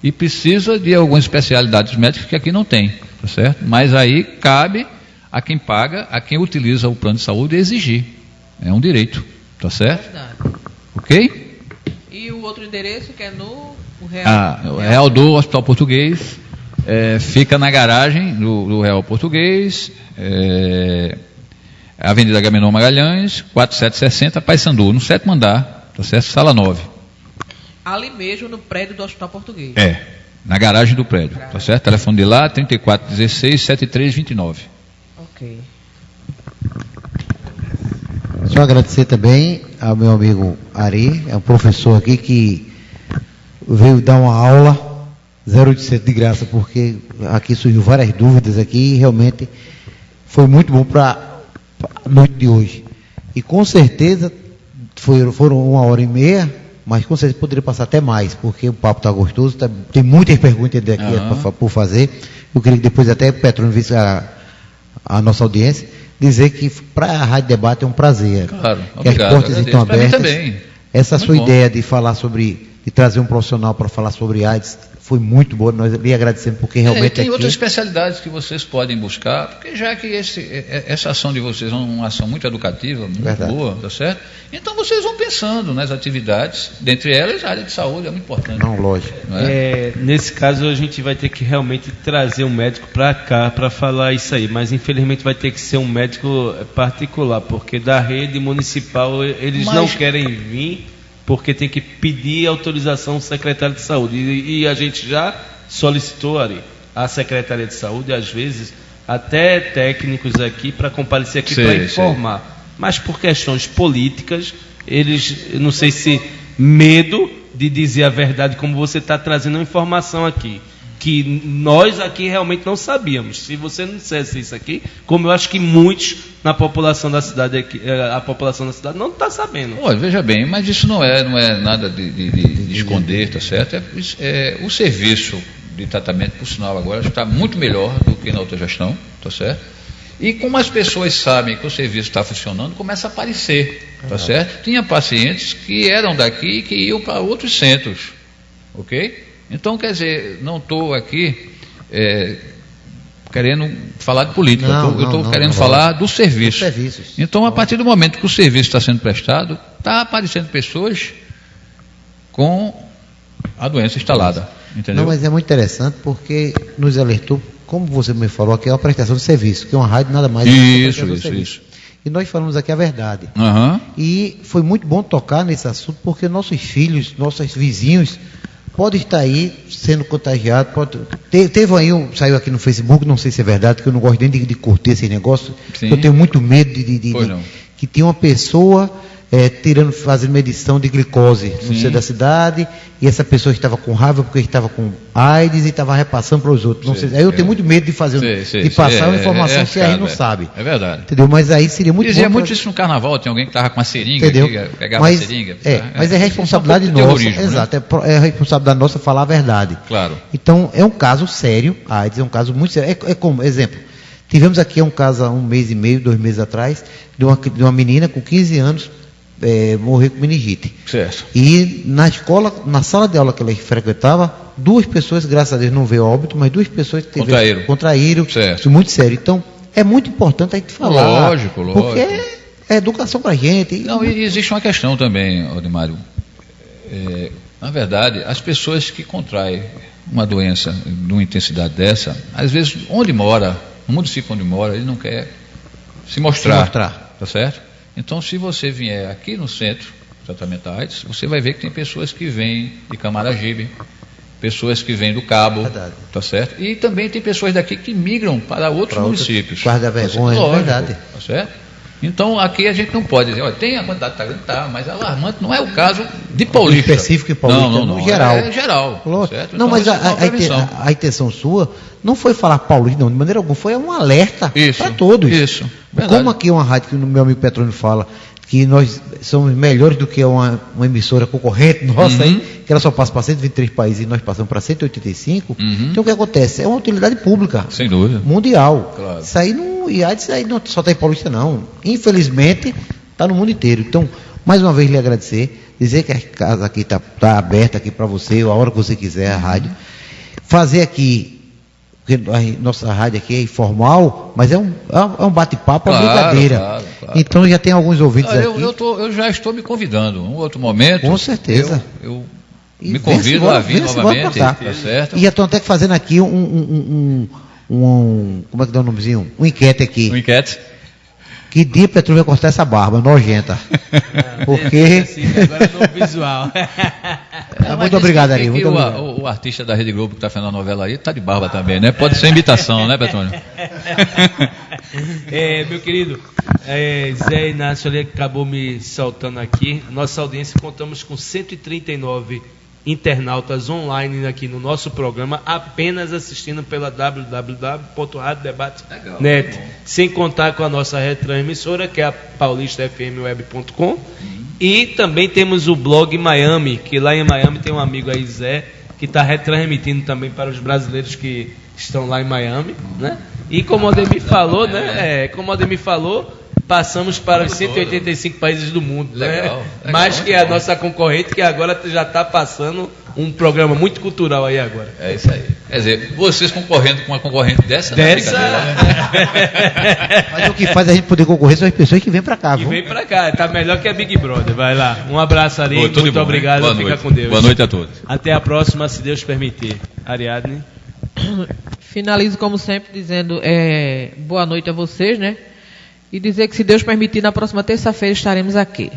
e precisa de algumas especialidades médicas que aqui não tem, tá certo? Mas aí cabe a quem paga, a quem utiliza o plano de saúde exigir. É um direito, tá certo? Ok? E o outro endereço que é no Real do Hospital Português, fica na garagem do Real Português, Avenida Agamenon Magalhães, 4760, Paissandu, no 7º andar, tá certo? Sala 9. Ali mesmo no prédio do Hospital Português. Na garagem do prédio, tá certo? Telefone de lá, 3416-7329. Ok. Só agradecer também ao meu amigo Ari, é um professor aqui que veio dar uma aula 0800 de graça, porque aqui surgiu várias dúvidas aqui e realmente foi muito bom para a noite de hoje. E com certeza foram 1h30, mas com certeza poderia passar até mais, porque o papo está gostoso, tem muitas perguntas daqui por fazer. Eu queria que depois até o Petrônio visse a nossa audiência, dizer que para a Rádio Debate é um prazer. Claro, que as portas estão abertas. Essa muito sua bom. Ideia de falar de trazer um profissional para falar sobre AIDS foi muito boa, nós lhe agradecemos, porque realmente tem outras especialidades que vocês podem buscar, porque já que essa ação de vocês é uma ação muito educativa, muito boa, tá certo? Então vocês vão pensando nas atividades, dentre elas a área de saúde é muito importante. Não, lógico. Nesse caso a gente vai ter que realmente trazer um médico para cá para falar isso aí, mas infelizmente vai ter que ser um médico particular, porque da rede municipal eles não querem vir, porque tem que pedir autorização ao secretário de saúde. E a gente já solicitou ali a Secretaria de Saúde, às vezes, até técnicos aqui para comparecer aqui para informar. Mas por questões políticas, eles, não sei se medo de dizer a verdade, como você está trazendo a informação aqui. que nós aqui realmente não sabíamos. Se você não dissesse isso aqui, como eu acho que muitos na população da cidade aqui, a população da cidade não está sabendo. Olha, veja bem, mas isso não é nada de esconder, tá certo? O serviço de tratamento, por sinal, agora está muito melhor do que na outra gestão, tá certo? E como as pessoas sabem que o serviço está funcionando, começa a aparecer, tá certo? Tinha pacientes que eram daqui e que iam para outros centros, ok? Então, quer dizer, não estou aqui querendo falar de política, eu estou querendo falar do serviço. Então, a partir do momento que o serviço está sendo prestado, está aparecendo pessoas com a doença instalada, entendeu? Não, mas é muito interessante porque nos alertou, como você me falou aqui, é uma prestação de serviço, que é uma rádio nada mais do que isso. E nós falamos aqui a verdade. E foi muito bom tocar nesse assunto, porque nossos filhos, nossos vizinhos podem estar aí sendo contagiados. Teve aí, saiu aqui no Facebook, não sei se é verdade, porque eu não gosto nem de curtir esse negócio. Eu tenho muito medo que tinha uma pessoa fazendo medição de glicose no centro da cidade, e essa pessoa estava com raiva porque estava com AIDS e estava repassando para os outros. Não sei, aí eu tenho muito medo de passar uma informação que a gente não sabe. É verdade. Entendeu? Mas aí seria muito Dizia muito isso no carnaval, tem alguém que estava com uma seringa, pegava a seringa. Mas é responsabilidade nossa. Exato, é responsabilidade nossa falar a verdade. Claro. Então, é um caso sério, a AIDS é um caso muito sério. É como, exemplo, tivemos aqui um caso há 1 mês e meio, 2 meses atrás, de uma menina com 15 anos, morrer com meningite. Certo. E na escola, na sala de aula que ela frequentava, 2 pessoas, graças a Deus não veio óbito, mas 2 pessoas contraíram. Certo. Isso muito sério. Então, é muito importante a gente falar. Lógico. Porque é educação para a gente. Não, e existe uma questão também, Odimário. Na verdade, as pessoas que contraem uma doença de uma intensidade dessa, às vezes, onde mora, no município onde mora, ele não quer se mostrar. Tá certo? Então, se você vier aqui no centro de tratamento da AIDS, você vai ver que tem pessoas que vêm de Camaragibe, pessoas que vêm do Cabo, tá certo? E também tem pessoas daqui que migram para outros municípios. Guarda vergonha, é verdade. Tá certo? Então, aqui a gente não pode dizer, olha, tem a quantidade de grande, mas alarmante não é o caso de Paulista. Específico em Paulista, não, geral. É geral. Certo? Não, então, mas a intenção sua não foi falar Paulista, não, de maneira alguma, foi um alerta para todos. Isso. Como aqui é uma rádio que o meu amigo Petrônio fala, que nós somos melhores do que uma emissora concorrente nossa aí, que ela só passa para 123 países e nós passamos para 185. Então o que acontece? É uma utilidade pública. Sem dúvida. Mundial. Claro. Isso aí não só está em Paulista, não. Infelizmente, está no mundo inteiro. Então, mais uma vez lhe agradecer, dizer que a casa aqui está aberta aqui para você, a hora que você quiser, a rádio. Fazer aqui, porque a nossa rádio aqui é informal, mas é um bate-papo, uma brincadeira. Claro. Então já tem alguns ouvintes aqui. Eu já estou me convidando. Um outro momento. Com certeza. Eu me convido a vir novamente. Tá certo? E já estou até fazendo aqui como é que dá o nomezinho? Um enquete aqui. Um enquete? Que dia Petrônio vai cortar essa barba nojenta? Porque... agora no visual. Muito obrigado, Ari. Muito obrigado. O artista da Rede Globo que está fazendo a novela aí está de barba também, né? Pode ser imitação, né, Petrônio? Meu querido, Zé Inácio ali acabou me soltando aqui. Nossa audiência, contamos com 139 internautas online aqui no nosso programa, apenas assistindo pela www.radiodebate.net, sem contar com a nossa retransmissora, que é a paulistafmweb.com, e também temos o blog Miami, que lá em Miami tem um amigo aí, Zé, que está retransmitindo também para os brasileiros que estão lá em Miami, né? E como o Ademir falou, né? Como o Ademir falou, passamos para os 185 países do mundo, legal, né? Mais que a nossa concorrente, que agora já está passando um programa muito cultural aí agora. É isso aí. Quer dizer, vocês concorrendo com uma concorrente dessa? Mas o que faz a gente poder concorrer são as pessoas que vêm para cá. Que vêm para cá, está melhor que a Big Brother. Vai lá. Um abraço ali, muito bom, obrigado. Fica com Deus. Boa noite a todos. Até a próxima, se Deus permitir. Ariadne. Finalizo, como sempre, dizendo boa noite a vocês, né? E dizer que, se Deus permitir, na próxima terça-feira estaremos aqui.